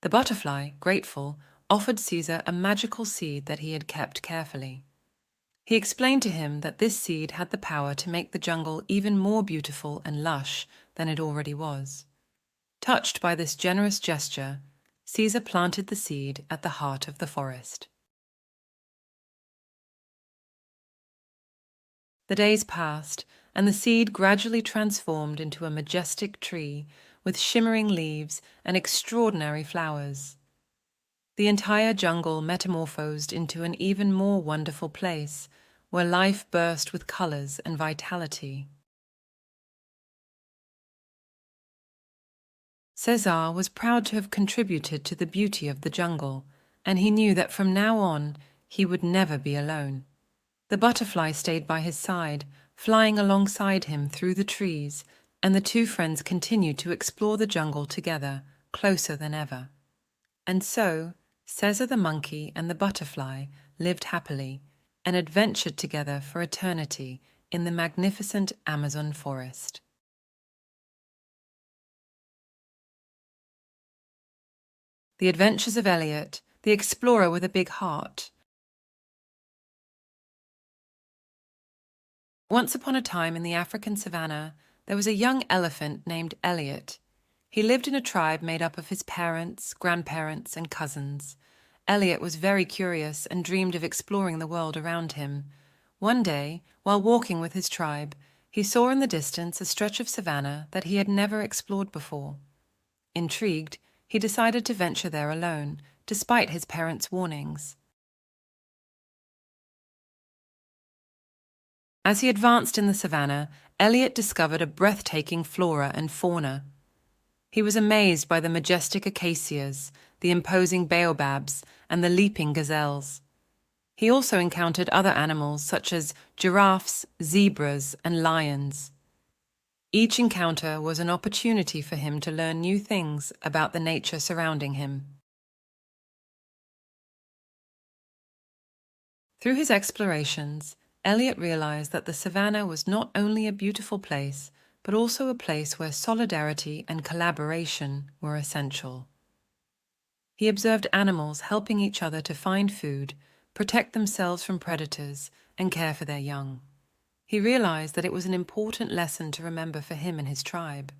The butterfly, grateful, offered Caesar a magical seed that he had kept carefully. He explained to him that this seed had the power to make the jungle even more beautiful and lush than it already was. Touched by this generous gesture, Caesar planted the seed at the heart of the forest. The days passed, and the seed gradually transformed into a majestic tree with shimmering leaves and extraordinary flowers. The entire jungle metamorphosed into an even more wonderful place, where life burst with colors and vitality. Caesar was proud to have contributed to the beauty of the jungle, and he knew that from now on he would never be alone. The butterfly stayed by his side, flying alongside him through the trees, and the two friends continued to explore the jungle together, closer than ever. And so, Caesar the monkey and the butterfly lived happily and adventured together for eternity in the magnificent Amazon forest. The Adventures of Elliot, the explorer with a big heart. Once upon a time in the African savannah, there was a young elephant named Elliot. He lived in a tribe made up of his parents, grandparents, and cousins. Elliot was very curious and dreamed of exploring the world around him. One day, while walking with his tribe, he saw in the distance a stretch of savannah that he had never explored before. Intrigued, he decided to venture there alone, despite his parents' warnings. As he advanced in the savannah, Elliot discovered a breathtaking flora and fauna. He was amazed by the majestic acacias, the imposing baobabs, and the leaping gazelles. He also encountered other animals such as giraffes, zebras, and lions. Each encounter was an opportunity for him to learn new things about the nature surrounding him. Through his explorations, Elliot realized that the savannah was not only a beautiful place, but also a place where solidarity and collaboration were essential. He observed animals helping each other to find food, protect themselves from predators, and care for their young. He realized that it was an important lesson to remember for him and his tribe.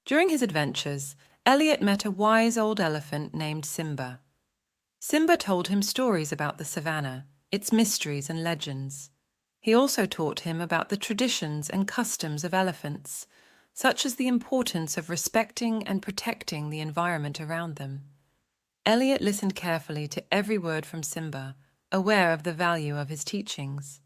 During his adventures, Elliot met a wise old elephant named Simba. Simba told him stories about the savannah, its mysteries and legends. He also taught him about the traditions and customs of elephants, such as the importance of respecting and protecting the environment around them. Elliot listened carefully to every word from Simba, aware of the value of his teachings.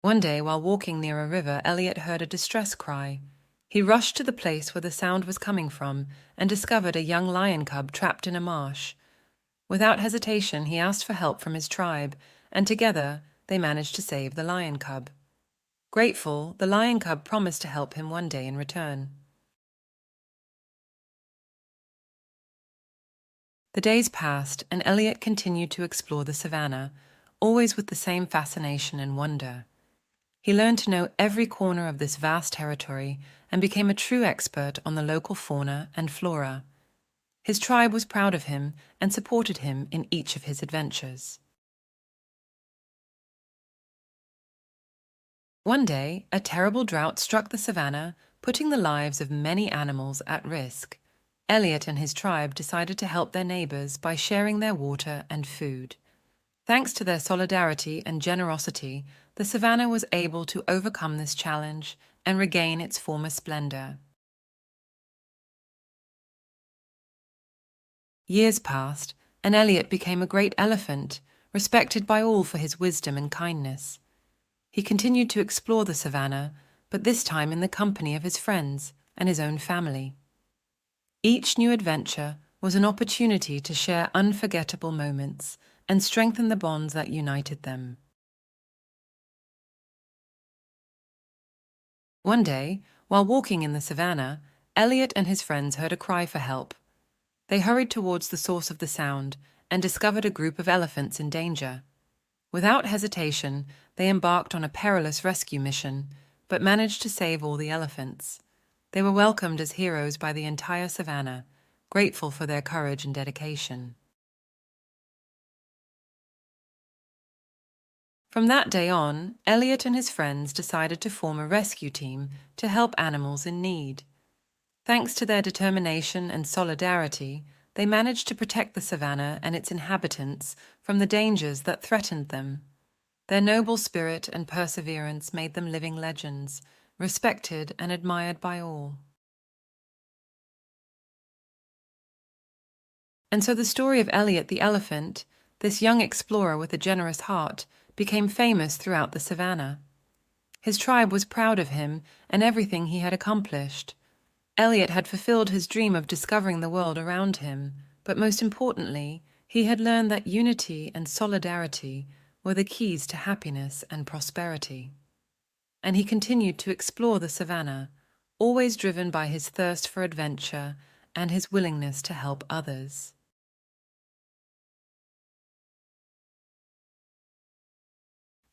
One day, while walking near a river, Elliot heard a distress cry. He rushed to the place where the sound was coming from and discovered a young lion cub trapped in a marsh. Without hesitation, he asked for help from his tribe, and together they managed to save the lion cub. Grateful, the lion cub promised to help him one day in return. The days passed, and Elliot continued to explore the savannah, always with the same fascination and wonder. He learned to know every corner of this vast territory and became a true expert on the local fauna and flora. His tribe was proud of him and supported him in each of his adventures. One day, a terrible drought struck the savannah, putting the lives of many animals at risk. Elliot and his tribe decided to help their neighbors by sharing their water and food. Thanks to their solidarity and generosity, the savannah was able to overcome this challenge and regain its former splendor. Years passed, and Elliot became a great elephant, respected by all for his wisdom and kindness. He continued to explore the savannah, but this time in the company of his friends and his own family. Each new adventure was an opportunity to share unforgettable moments and strengthen the bonds that united them. One day, while walking in the savannah, Elliot and his friends heard a cry for help. They hurried towards the source of the sound and discovered a group of elephants in danger. Without hesitation, they embarked on a perilous rescue mission, but managed to save all the elephants. They were welcomed as heroes by the entire savannah, grateful for their courage and dedication. From that day on, Elliot and his friends decided to form a rescue team to help animals in need. Thanks to their determination and solidarity, they managed to protect the savannah and its inhabitants from the dangers that threatened them. Their noble spirit and perseverance made them living legends, respected and admired by all. And so the story of Elliot the elephant, this young explorer with a generous heart, became famous throughout the savannah. His tribe was proud of him and everything he had accomplished. Elliot had fulfilled his dream of discovering the world around him, but most importantly, he had learned that unity and solidarity were the keys to happiness and prosperity. And he continued to explore the savannah, always driven by his thirst for adventure and his willingness to help others.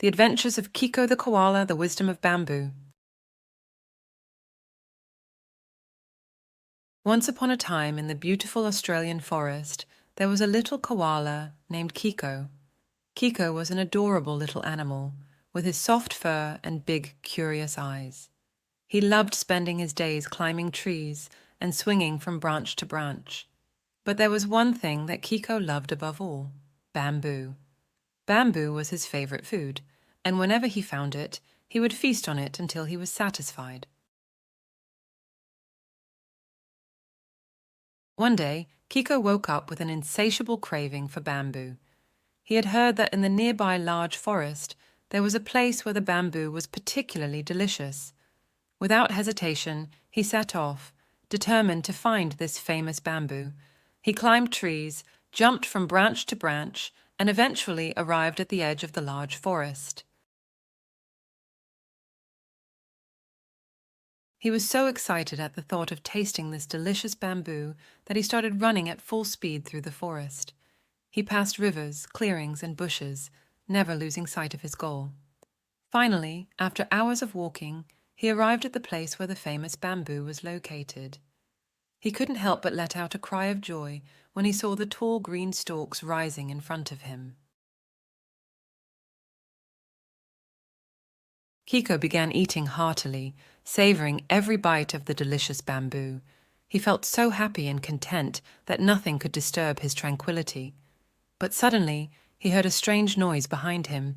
The Adventures of Kiko the Koala, The Wisdom of Bamboo. Once upon a time in the beautiful Australian forest, there was a little koala named Kiko. Kiko was an adorable little animal, with his soft fur and big, curious eyes. He loved spending his days climbing trees and swinging from branch to branch. But there was one thing that Kiko loved above all: bamboo. Bamboo was his favorite food, and whenever he found it, he would feast on it until he was satisfied. One day, Kiko woke up with an insatiable craving for bamboo. He had heard that in the nearby large forest, there was a place where the bamboo was particularly delicious. Without hesitation, he set off, determined to find this famous bamboo. He climbed trees, jumped from branch to branch, and eventually arrived at the edge of the large forest. He was so excited at the thought of tasting this delicious bamboo that he started running at full speed through the forest. He passed rivers, clearings, and bushes, never losing sight of his goal. Finally, after hours of walking, he arrived at the place where the famous bamboo was located. He couldn't help but let out a cry of joy when he saw the tall green stalks rising in front of him. Kiko began eating heartily, savoring every bite of the delicious bamboo. He felt so happy and content that nothing could disturb his tranquility. But suddenly, he heard a strange noise behind him.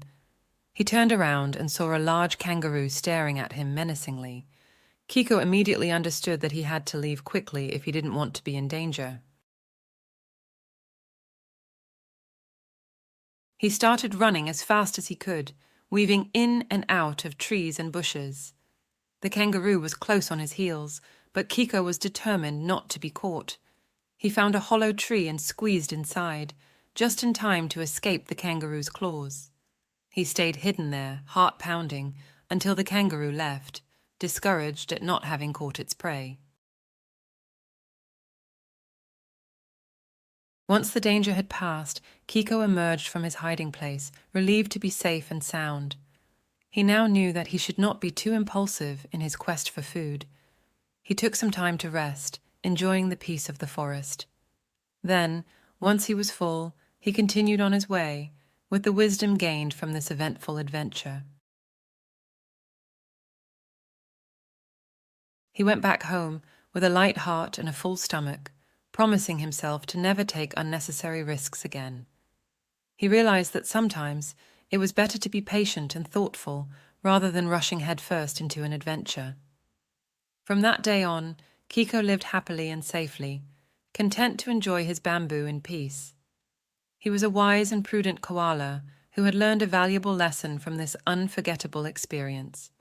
He turned around and saw a large kangaroo staring at him menacingly. Kiko immediately understood that he had to leave quickly if he didn't want to be in danger. He started running as fast as he could, weaving in and out of trees and bushes. The kangaroo was close on his heels, but Kiko was determined not to be caught. He found a hollow tree and squeezed inside, just in time to escape the kangaroo's claws. He stayed hidden there, heart pounding, until the kangaroo left, discouraged at not having caught its prey. Once the danger had passed, Kiko emerged from his hiding place, relieved to be safe and sound. He now knew that he should not be too impulsive in his quest for food. He took some time to rest, enjoying the peace of the forest. Then, once he was full, he continued on his way, with the wisdom gained from this eventful adventure. He went back home with a light heart and a full stomach, promising himself to never take unnecessary risks again. He realized that sometimes it was better to be patient and thoughtful rather than rushing headfirst into an adventure. From that day on, Kiko lived happily and safely, content to enjoy his bamboo in peace. He was a wise and prudent koala who had learned a valuable lesson from this unforgettable experience.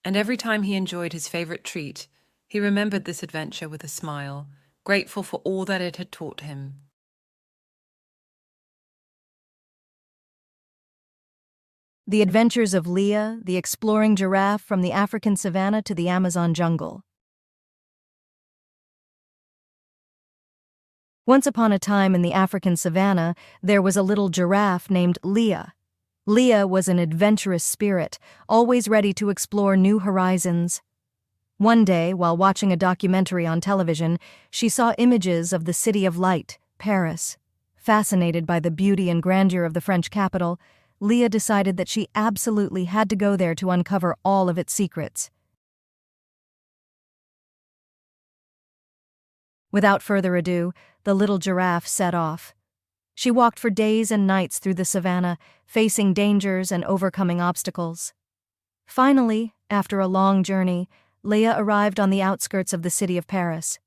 And every time he enjoyed his favorite treat, he remembered this adventure with a smile, grateful for all that it had taught him. The Adventures of Leah, the Exploring Giraffe from the African Savannah to the Amazon Jungle. Once upon a time in the African savannah, there was a little giraffe named Leah. Leah was an adventurous spirit, always ready to explore new horizons. One day, while watching a documentary on television, she saw images of the City of Light, Paris. Fascinated by the beauty and grandeur of the French capital, Leah decided that she absolutely had to go there to uncover all of its secrets. Without further ado, the little giraffe set off. She walked for days and nights through the savannah, facing dangers and overcoming obstacles. Finally, after a long journey, Leah arrived on the outskirts of the city of Paris.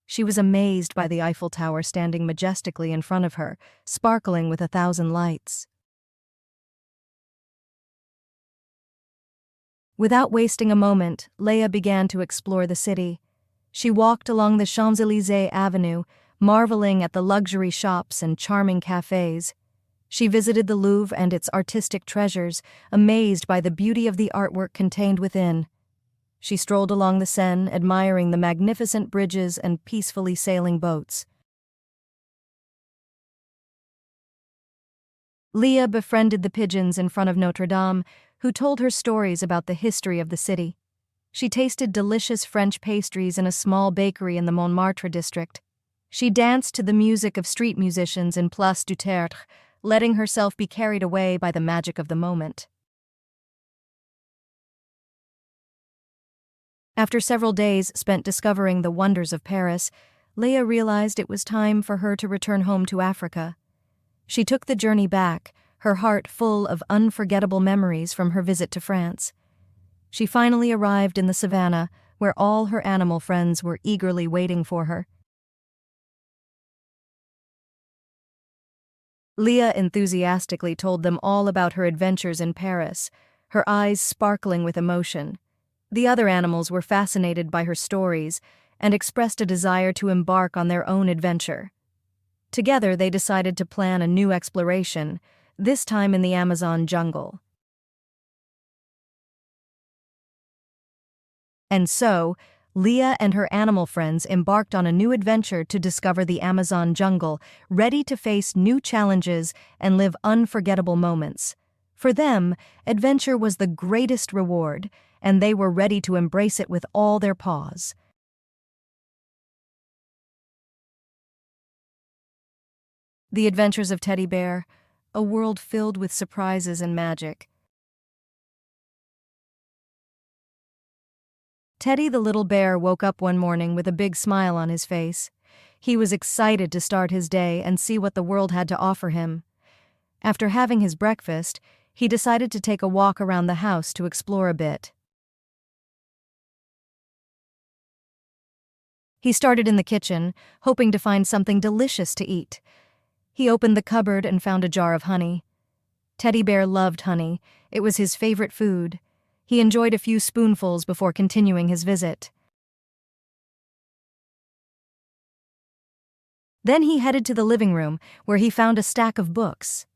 She was amazed by the Eiffel Tower standing majestically in front of her, sparkling with 1,000 lights. Without wasting a moment, Leah began to explore the city. She walked along the Champs-Élysées Avenue, marveling at the luxury shops and charming cafes. She visited the Louvre and its artistic treasures, amazed by the beauty of the artwork contained within. She strolled along the Seine, admiring the magnificent bridges and peacefully sailing boats. Leah befriended the pigeons in front of Notre Dame, who told her stories about the history of the city. She tasted delicious French pastries in a small bakery in the Montmartre district. She danced to the music of street musicians in Place du Tertre, letting herself be carried away by the magic of the moment. After several days spent discovering the wonders of Paris, Leah realized it was time for her to return home to Africa. She took the journey back, her heart full of unforgettable memories from her visit to France. She finally arrived in the savannah, where all her animal friends were eagerly waiting for her. Leah enthusiastically told them all about her adventures in Paris, her eyes sparkling with emotion. The other animals were fascinated by her stories and expressed a desire to embark on their own adventure. Together, they decided to plan a new exploration, this time in the Amazon jungle. And so, Leah and her animal friends embarked on a new adventure to discover the Amazon jungle, ready to face new challenges and live unforgettable moments. For them, adventure was the greatest reward, and they were ready to embrace it with all their paws. The Adventures of Teddy Bear, a world filled with surprises and magic. Teddy the little bear woke up one morning with a big smile on his face. He was excited to start his day and see what the world had to offer him. After having his breakfast, he decided to take a walk around the house to explore a bit. He started in the kitchen, hoping to find something delicious to eat. He opened the cupboard and found a jar of honey. Teddy Bear loved honey. It was his favorite food. He enjoyed a few spoonfuls before continuing his visit. Then he headed to the living room, where he found a stack of books.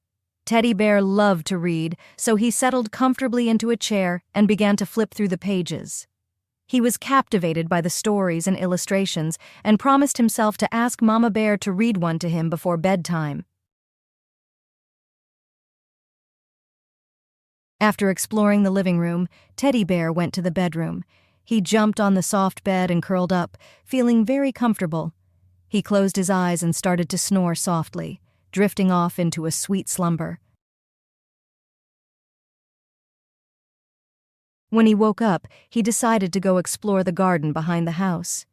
Teddy Bear loved to read, so he settled comfortably into a chair and began to flip through the pages. He was captivated by the stories and illustrations and promised himself to ask Mama Bear to read one to him before bedtime. After exploring the living room, Teddy Bear went to the bedroom. He jumped on the soft bed and curled up, feeling very comfortable. He closed his eyes and started to snore softly, drifting off into a sweet slumber. When he woke up, he decided to go explore the garden behind the house.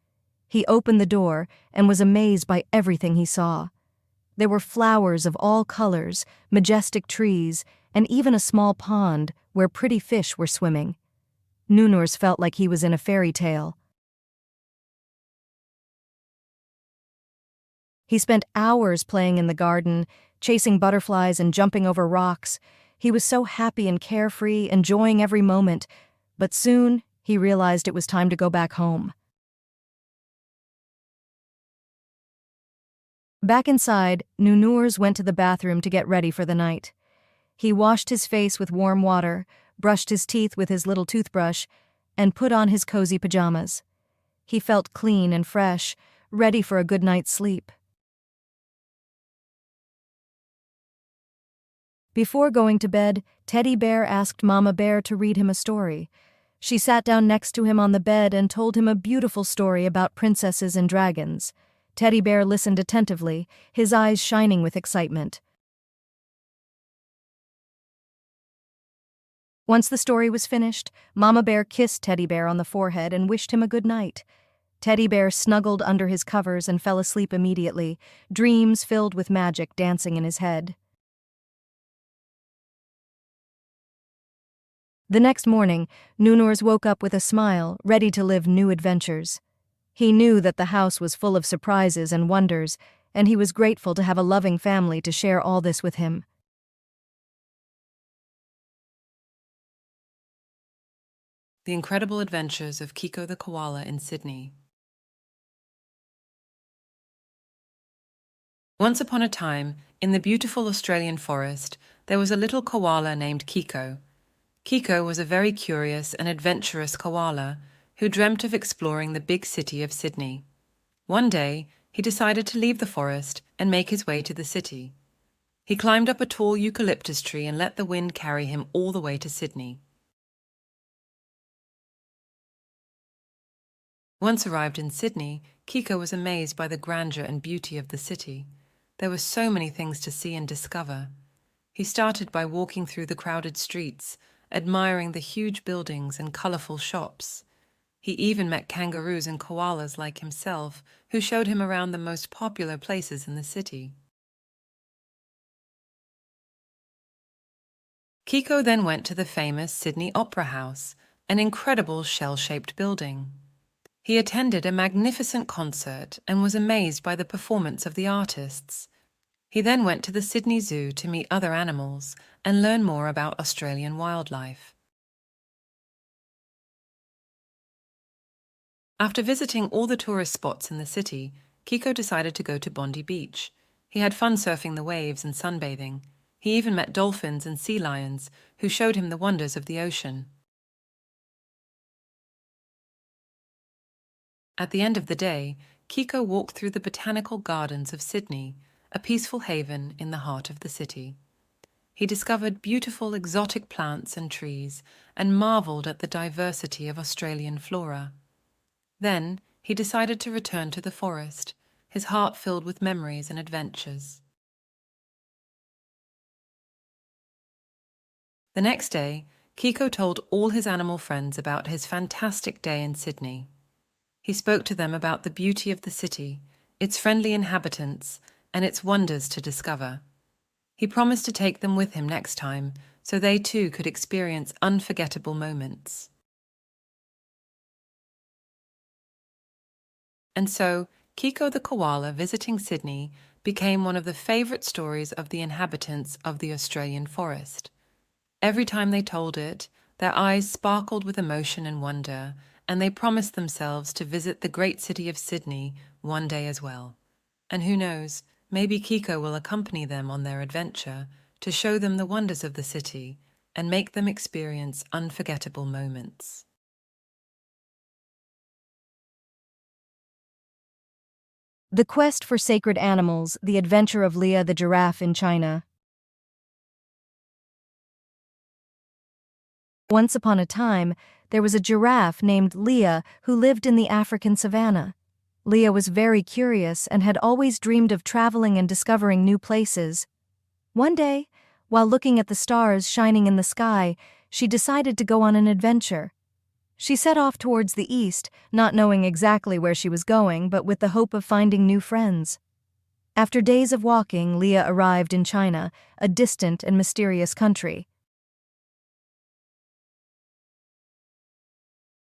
He opened the door and was amazed by everything he saw. There were flowers of all colors, majestic trees, and even a small pond where pretty fish were swimming. Nunurs felt like he was in a fairy tale. He spent hours playing in the garden, chasing butterflies and jumping over rocks. He was so happy and carefree, enjoying every moment, but soon he realized it was time to go back home. Back inside, Nunurs went to the bathroom to get ready for the night. He washed his face with warm water, brushed his teeth with his little toothbrush, and put on his cozy pajamas. He felt clean and fresh, ready for a good night's sleep. Before going to bed, Teddy Bear asked Mama Bear to read him a story. She sat down next to him on the bed and told him a beautiful story about princesses and dragons. Teddy Bear listened attentively, his eyes shining with excitement. Once the story was finished, Mama Bear kissed Teddy Bear on the forehead and wished him a good night. Teddy Bear snuggled under his covers and fell asleep immediately, dreams filled with magic dancing in his head. The next morning, Nunurs woke up with a smile, ready to live new adventures. He knew that the house was full of surprises and wonders, and he was grateful to have a loving family to share all this with him. The Incredible Adventures of Kiko the Koala in Sydney. Once upon a time, in the beautiful Australian forest, there was a little koala named Kiko. Kiko was a very curious and adventurous koala who dreamt of exploring the big city of Sydney. One day, he decided to leave the forest and make his way to the city. He climbed up a tall eucalyptus tree and let the wind carry him all the way to Sydney. Once arrived in Sydney, Kiko was amazed by the grandeur and beauty of the city. There were so many things to see and discover. He started by walking through the crowded streets, admiring the huge buildings and colorful shops. He even met kangaroos and koalas like himself, who showed him around the most popular places in the city. Kiko then went to the famous Sydney Opera House, an incredible shell-shaped building. He attended a magnificent concert and was amazed by the performance of the artists. He then went to the Sydney Zoo to meet other animals and learn more about Australian wildlife. After visiting all the tourist spots in the city, Kiko decided to go to Bondi Beach. He had fun surfing the waves and sunbathing. He even met dolphins and sea lions, who showed him the wonders of the ocean. At the end of the day, Kiko walked through the botanical gardens of Sydney, a peaceful haven in the heart of the city. He discovered beautiful exotic plants and trees and marveled at the diversity of Australian flora. Then he decided to return to the forest, his heart filled with memories and adventures. The next day, Kiko told all his animal friends about his fantastic day in Sydney. He spoke to them about the beauty of the city, its friendly inhabitants, and its wonders to discover. He promised to take them with him next time so they too could experience unforgettable moments. And so, Kiko the koala visiting Sydney became one of the favourite stories of the inhabitants of the Australian forest. Every time they told it, their eyes sparkled with emotion and wonder, and they promised themselves to visit the great city of Sydney one day as well. And who knows, maybe Kiko will accompany them on their adventure to show them the wonders of the city and make them experience unforgettable moments. The Quest for Sacred Animals, The Adventure of Leah the Giraffe in China. Once upon a time, there was a giraffe named Leah who lived in the African savanna. Leah was very curious and had always dreamed of traveling and discovering new places. One day, while looking at the stars shining in the sky, she decided to go on an adventure. She set off towards the east, not knowing exactly where she was going, but with the hope of finding new friends. After days of walking, Leah arrived in China, a distant and mysterious country.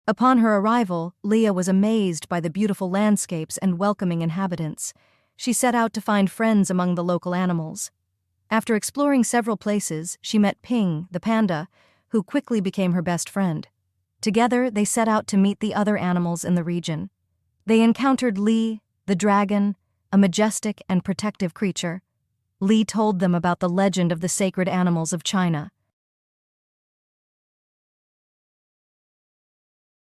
Upon her arrival, Leah was amazed by the beautiful landscapes and welcoming inhabitants. She set out to find friends among the local animals. After exploring several places, she met Ping, the panda, who quickly became her best friend. Together, they set out to meet the other animals in the region. They encountered Li, the dragon, a majestic and protective creature. Li told them about the legend of the sacred animals of China.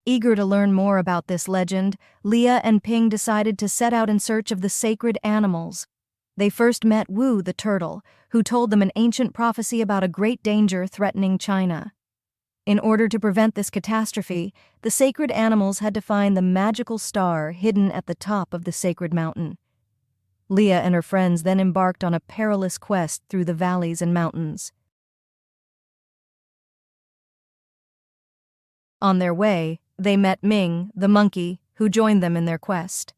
Eager to learn more about this legend, Leah and Ping decided to set out in search of the sacred animals. They first met Wu the turtle, who told them an ancient prophecy about a great danger threatening China. In order to prevent this catastrophe, the sacred animals had to find the magical star hidden at the top of the sacred mountain. Leah and her friends then embarked on a perilous quest through the valleys and mountains. On their way, they met Ming, the monkey, who joined them in their quest.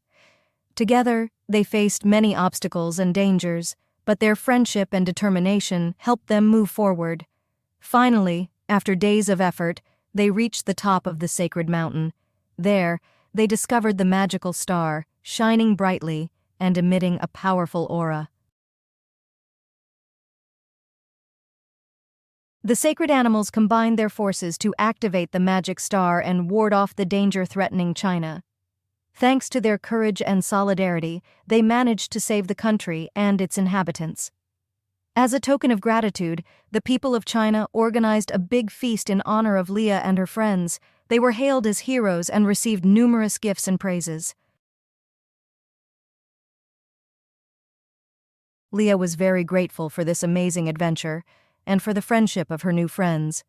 Together, they faced many obstacles and dangers, but their friendship and determination helped them move forward. Finally, after days of effort, they reached the top of the sacred mountain. There, they discovered the magical star, shining brightly and emitting a powerful aura. The sacred animals combined their forces to activate the magic star and ward off the danger threatening China. Thanks to their courage and solidarity, they managed to save the country and its inhabitants. As a token of gratitude, the people of China organized a big feast in honor of Leah and her friends. They were hailed as heroes and received numerous gifts and praises. Leah was very grateful for this amazing adventure and for the friendship of her new friends.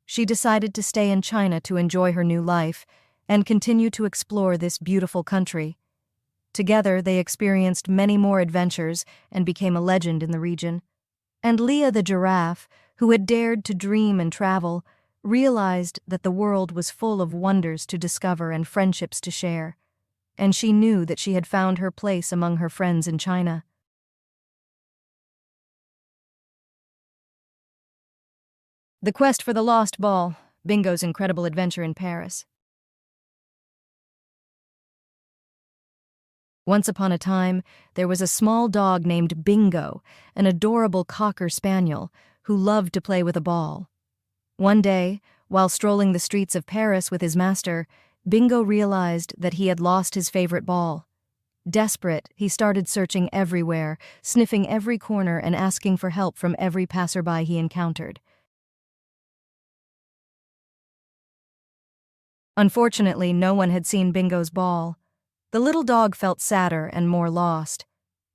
She decided to stay in China to enjoy her new life and continue to explore this beautiful country. Together, they experienced many more adventures and became a legend in the region. And Leah the giraffe, who had dared to dream and travel, realized that the world was full of wonders to discover and friendships to share. And she knew that she had found her place among her friends in China. The Quest for the Lost Ball, Bingo's Incredible Adventure in Paris. Once upon a time, there was a small dog named Bingo, an adorable cocker spaniel, who loved to play with a ball. One day, while strolling the streets of Paris with his master, Bingo realized that he had lost his favorite ball. Desperate, he started searching everywhere, sniffing every corner and asking for help from every passerby he encountered. Unfortunately, no one had seen Bingo's ball. The little dog felt sadder and more lost.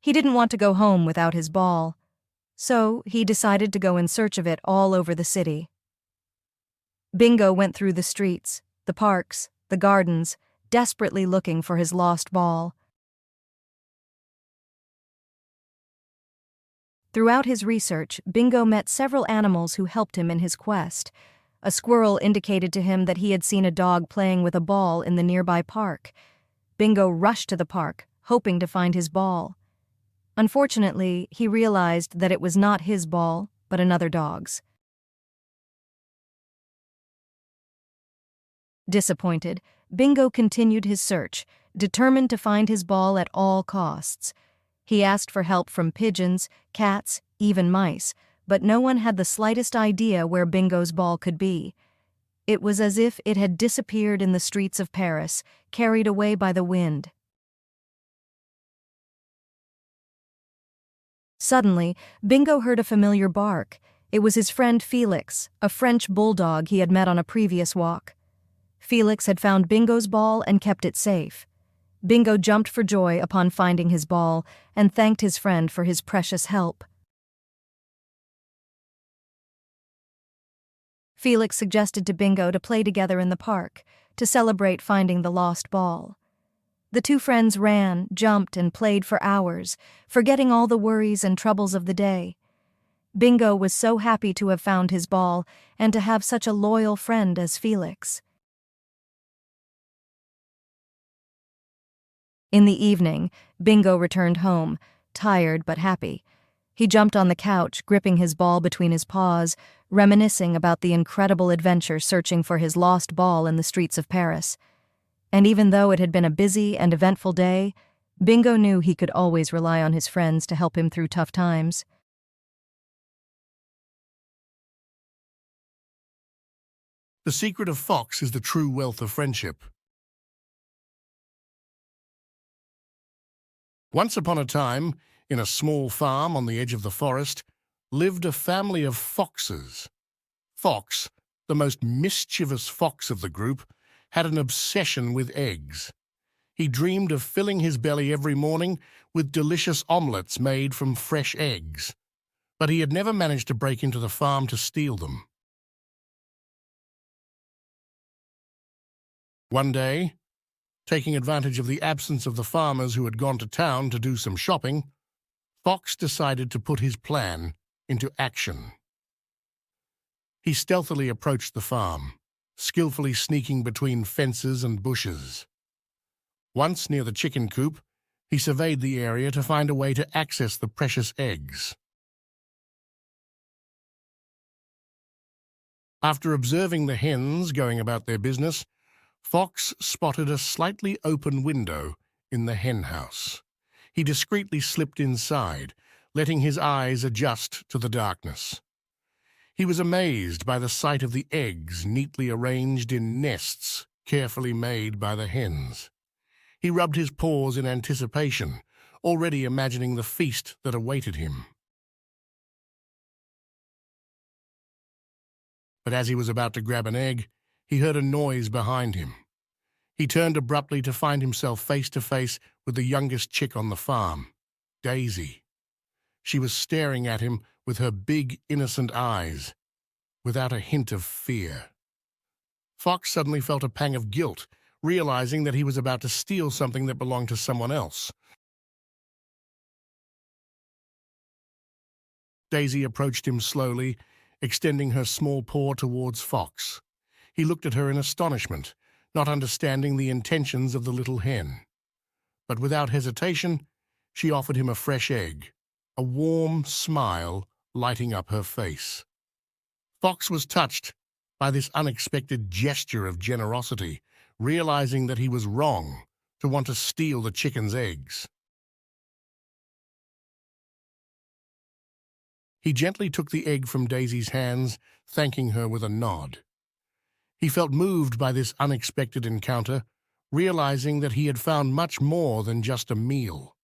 He didn't want to go home without his ball, so he decided to go in search of it all over the city. Bingo went through the streets, the parks, the gardens, desperately looking for his lost ball. Throughout his research, Bingo met several animals who helped him in his quest. A squirrel indicated to him that he had seen a dog playing with a ball in the nearby park. Bingo rushed to the park, hoping to find his ball. Unfortunately, he realized that it was not his ball, but another dog's. Disappointed, Bingo continued his search, determined to find his ball at all costs. He asked for help from pigeons, cats, even mice, but no one had the slightest idea where Bingo's ball could be. It was as if it had disappeared in the streets of Paris, carried away by the wind. Suddenly, Bingo heard a familiar bark. It was his friend Felix, a French bulldog he had met on a previous walk. Felix had found Bingo's ball and kept it safe. Bingo jumped for joy upon finding his ball and thanked his friend for his precious help. Felix suggested to Bingo to play together in the park, to celebrate finding the lost ball. The two friends ran, jumped, and played for hours, forgetting all the worries and troubles of the day. Bingo was so happy to have found his ball and to have such a loyal friend as Felix. In the evening, Bingo returned home, tired but happy. He jumped on the couch, gripping his ball between his paws, reminiscing about the incredible adventure searching for his lost ball in the streets of Paris. And even though it had been a busy and eventful day, Bingo knew he could always rely on his friends to help him through tough times. The secret of Fox is the true wealth of friendship. Once upon a time, in a small farm on the edge of the forest, lived a family of foxes. Fox, the most mischievous fox of the group, had an obsession with eggs. He dreamed of filling his belly every morning with delicious omelettes made from fresh eggs, but he had never managed to break into the farm to steal them. One day, taking advantage of the absence of the farmers who had gone to town to do some shopping, Fox decided to put his plan into action. He stealthily approached the farm, skillfully sneaking between fences and bushes. Once near the chicken coop, he surveyed the area to find a way to access the precious eggs. After observing the hens going about their business, Fox spotted a slightly open window in the hen house. He discreetly slipped inside, letting his eyes adjust to the darkness. He was amazed by the sight of the eggs neatly arranged in nests carefully made by the hens. He rubbed his paws in anticipation, already imagining the feast that awaited him. But as he was about to grab an egg, he heard a noise behind him. He turned abruptly to find himself face to face with the youngest chick on the farm, Daisy. She was staring at him with her big, innocent eyes, without a hint of fear. Fox suddenly felt a pang of guilt, realizing that he was about to steal something that belonged to someone else. Daisy approached him slowly, extending her small paw towards Fox. He looked at her in astonishment, not understanding the intentions of the little hen. But without hesitation, she offered him a fresh egg, a warm smile lighting up her face. Fox was touched by this unexpected gesture of generosity, realizing that he was wrong to want to steal the chicken's eggs. He gently took the egg from Daisy's hands, thanking her with a nod. He felt moved by this unexpected encounter, realizing that he had found much more than just a meal.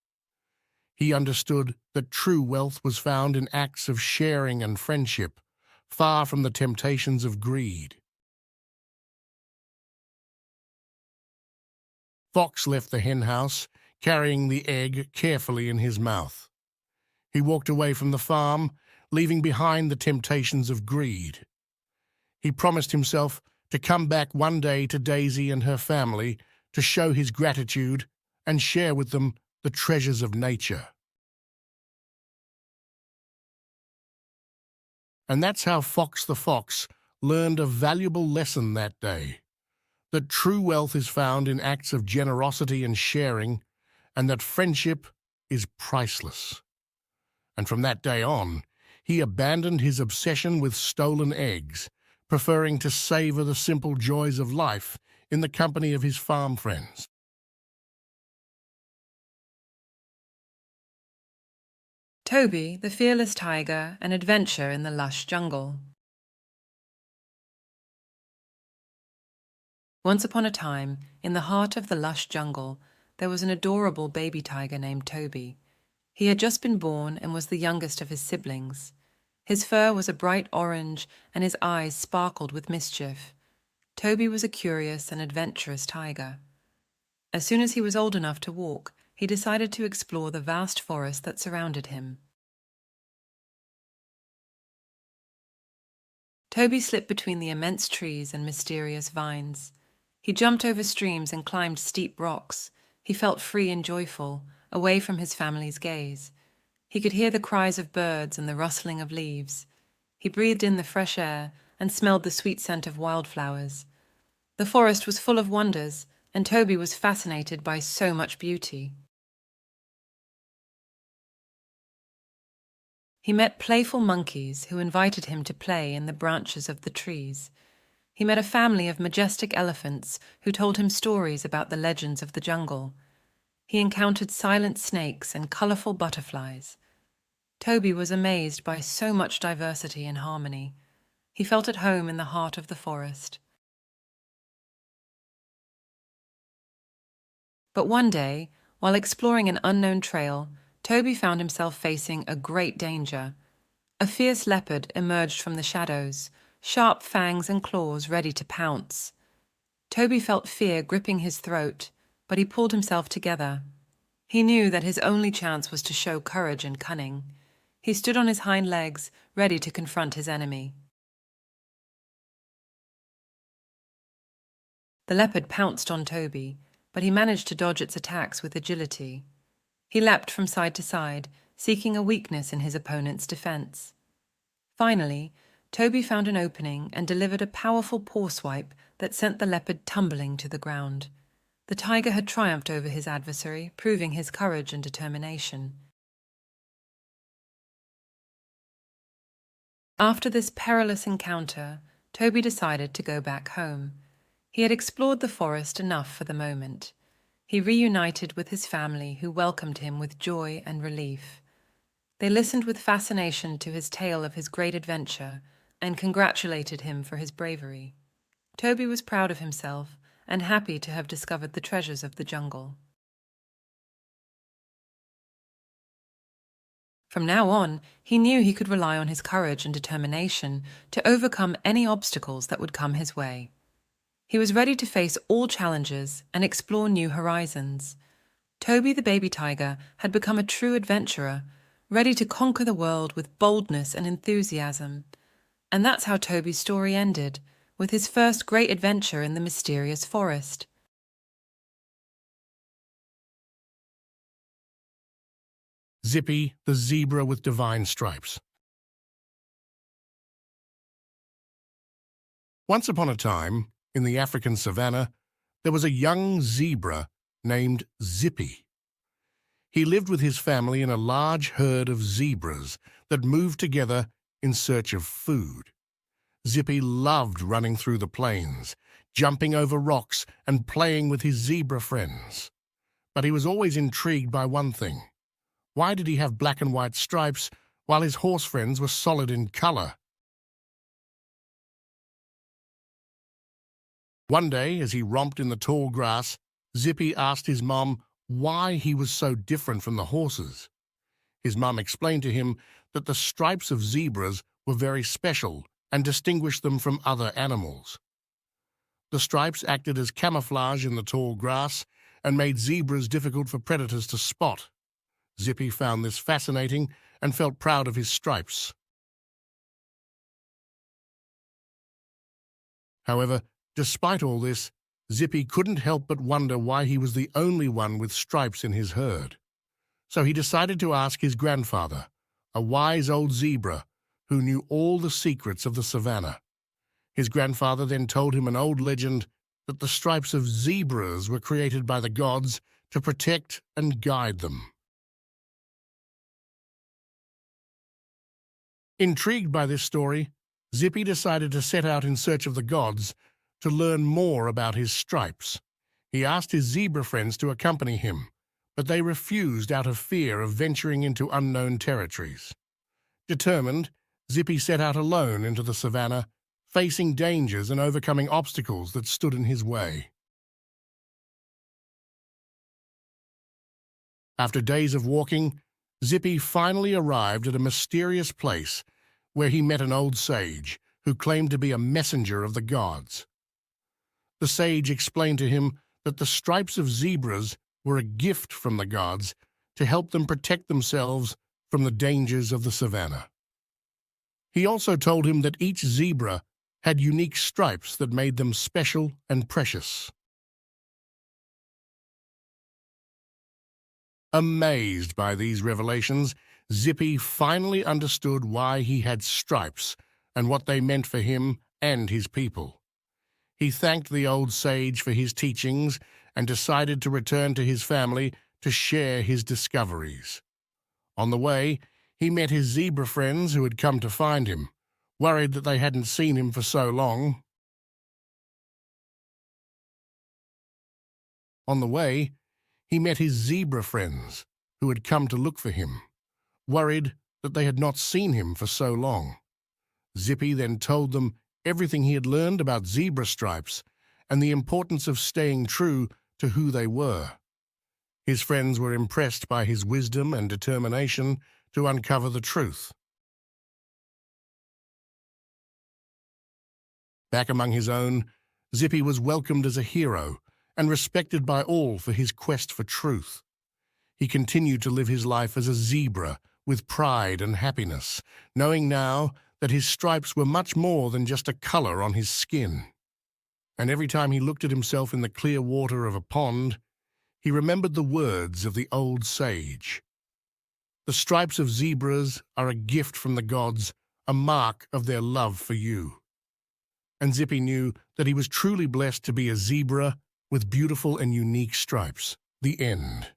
He understood that true wealth was found in acts of sharing and friendship, far from the temptations of greed. Fox left the hen house, carrying the egg carefully in his mouth. He walked away from the farm, leaving behind the temptations of greed. He promised himself to come back one day to Daisy and her family to show his gratitude and share with them the treasures of nature. And that's how Fox the Fox learned a valuable lesson that day, that true wealth is found in acts of generosity and sharing, and that friendship is priceless. And from that day on, he abandoned his obsession with stolen eggs, preferring to savor the simple joys of life in the company of his farm friends. Toby, the fearless tiger, an adventure in the lush jungle. Once upon a time, in the heart of the lush jungle, there was an adorable baby tiger named Toby. He had just been born and was the youngest of his siblings. His fur was a bright orange and his eyes sparkled with mischief. Toby was a curious and adventurous tiger. As soon as he was old enough to walk, he decided to explore the vast forest that surrounded him. Toby slipped between the immense trees and mysterious vines. He jumped over streams and climbed steep rocks. He felt free and joyful, away from his family's gaze. He could hear the cries of birds and the rustling of leaves. He breathed in the fresh air and smelled the sweet scent of wildflowers. The forest was full of wonders, and Toby was fascinated by so much beauty. He met playful monkeys who invited him to play in the branches of the trees. He met a family of majestic elephants who told him stories about the legends of the jungle. He encountered silent snakes and colorful butterflies. Toby was amazed by so much diversity and harmony. He felt at home in the heart of the forest. But one day, while exploring an unknown trail, Toby found himself facing a great danger. A fierce leopard emerged from the shadows, sharp fangs and claws ready to pounce. Toby felt fear gripping his throat, but he pulled himself together. He knew that his only chance was to show courage and cunning. He stood on his hind legs, ready to confront his enemy. The leopard pounced on Toby, but he managed to dodge its attacks with agility. He leapt from side to side, seeking a weakness in his opponent's defense. Finally, Toby found an opening and delivered a powerful paw swipe that sent the leopard tumbling to the ground. The tiger had triumphed over his adversary, proving his courage and determination. After this perilous encounter, Toby decided to go back home. He had explored the forest enough for the moment. He reunited with his family, who welcomed him with joy and relief. They listened with fascination to his tale of his great adventure and congratulated him for his bravery. Toby was proud of himself and happy to have discovered the treasures of the jungle. From now on, he knew he could rely on his courage and determination to overcome any obstacles that would come his way. He was ready to face all challenges and explore new horizons. Toby the baby tiger had become a true adventurer, ready to conquer the world with boldness and enthusiasm. And that's how Toby's story ended, with his first great adventure in the mysterious forest. Zippy, the zebra with divine stripes. Once upon a time, in the African savannah, there was a young zebra named Zippy. He lived with his family in a large herd of zebras that moved together in search of food. Zippy loved running through the plains, jumping over rocks and playing with his zebra friends. But he was always intrigued by one thing. Why did he have black and white stripes while his horse friends were solid in color? One day, as he romped in the tall grass, Zippy asked his mum why he was so different from the horses. His mum explained to him that the stripes of zebras were very special and distinguished them from other animals. The stripes acted as camouflage in the tall grass and made zebras difficult for predators to spot. Zippy found this fascinating and felt proud of his stripes. However, despite all this, Zippy couldn't help but wonder why he was the only one with stripes in his herd. So he decided to ask his grandfather, a wise old zebra who knew all the secrets of the savannah. His grandfather then told him an old legend that the stripes of zebras were created by the gods to protect and guide them. Intrigued by this story, Zippy decided to set out in search of the gods, to learn more about his stripes. He asked his zebra friends to accompany him, but they refused out of fear of venturing into unknown territories. Determined, Zippy set out alone into the savannah, facing dangers and overcoming obstacles that stood in his way. After days of walking, Zippy finally arrived at a mysterious place where he met an old sage who claimed to be a messenger of the gods. The sage explained to him that the stripes of zebras were a gift from the gods to help them protect themselves from the dangers of the savannah. He also told him that each zebra had unique stripes that made them special and precious. Amazed by these revelations, Zippy finally understood why he had stripes and what they meant for him and his people. He thanked the old sage for his teachings and decided to return to his family to share his discoveries. On the way, he met his zebra friends who had come to find him, worried that they hadn't seen him for so long. On the way, he met his zebra friends who had come to look for him, worried that they had not seen him for so long. Zippy then told them everything he had learned about zebra stripes and the importance of staying true to who they were. His friends were impressed by his wisdom and determination to uncover the truth. Back among his own, Zippy was welcomed as a hero and respected by all for his quest for truth. He continued to live his life as a zebra with pride and happiness, knowing now that his stripes were much more than just a color on his skin. And every time he looked at himself in the clear water of a pond, he remembered the words of the old sage. The stripes of zebras are a gift from the gods, a mark of their love for you. And Zippy knew that he was truly blessed to be a zebra with beautiful and unique stripes. The end.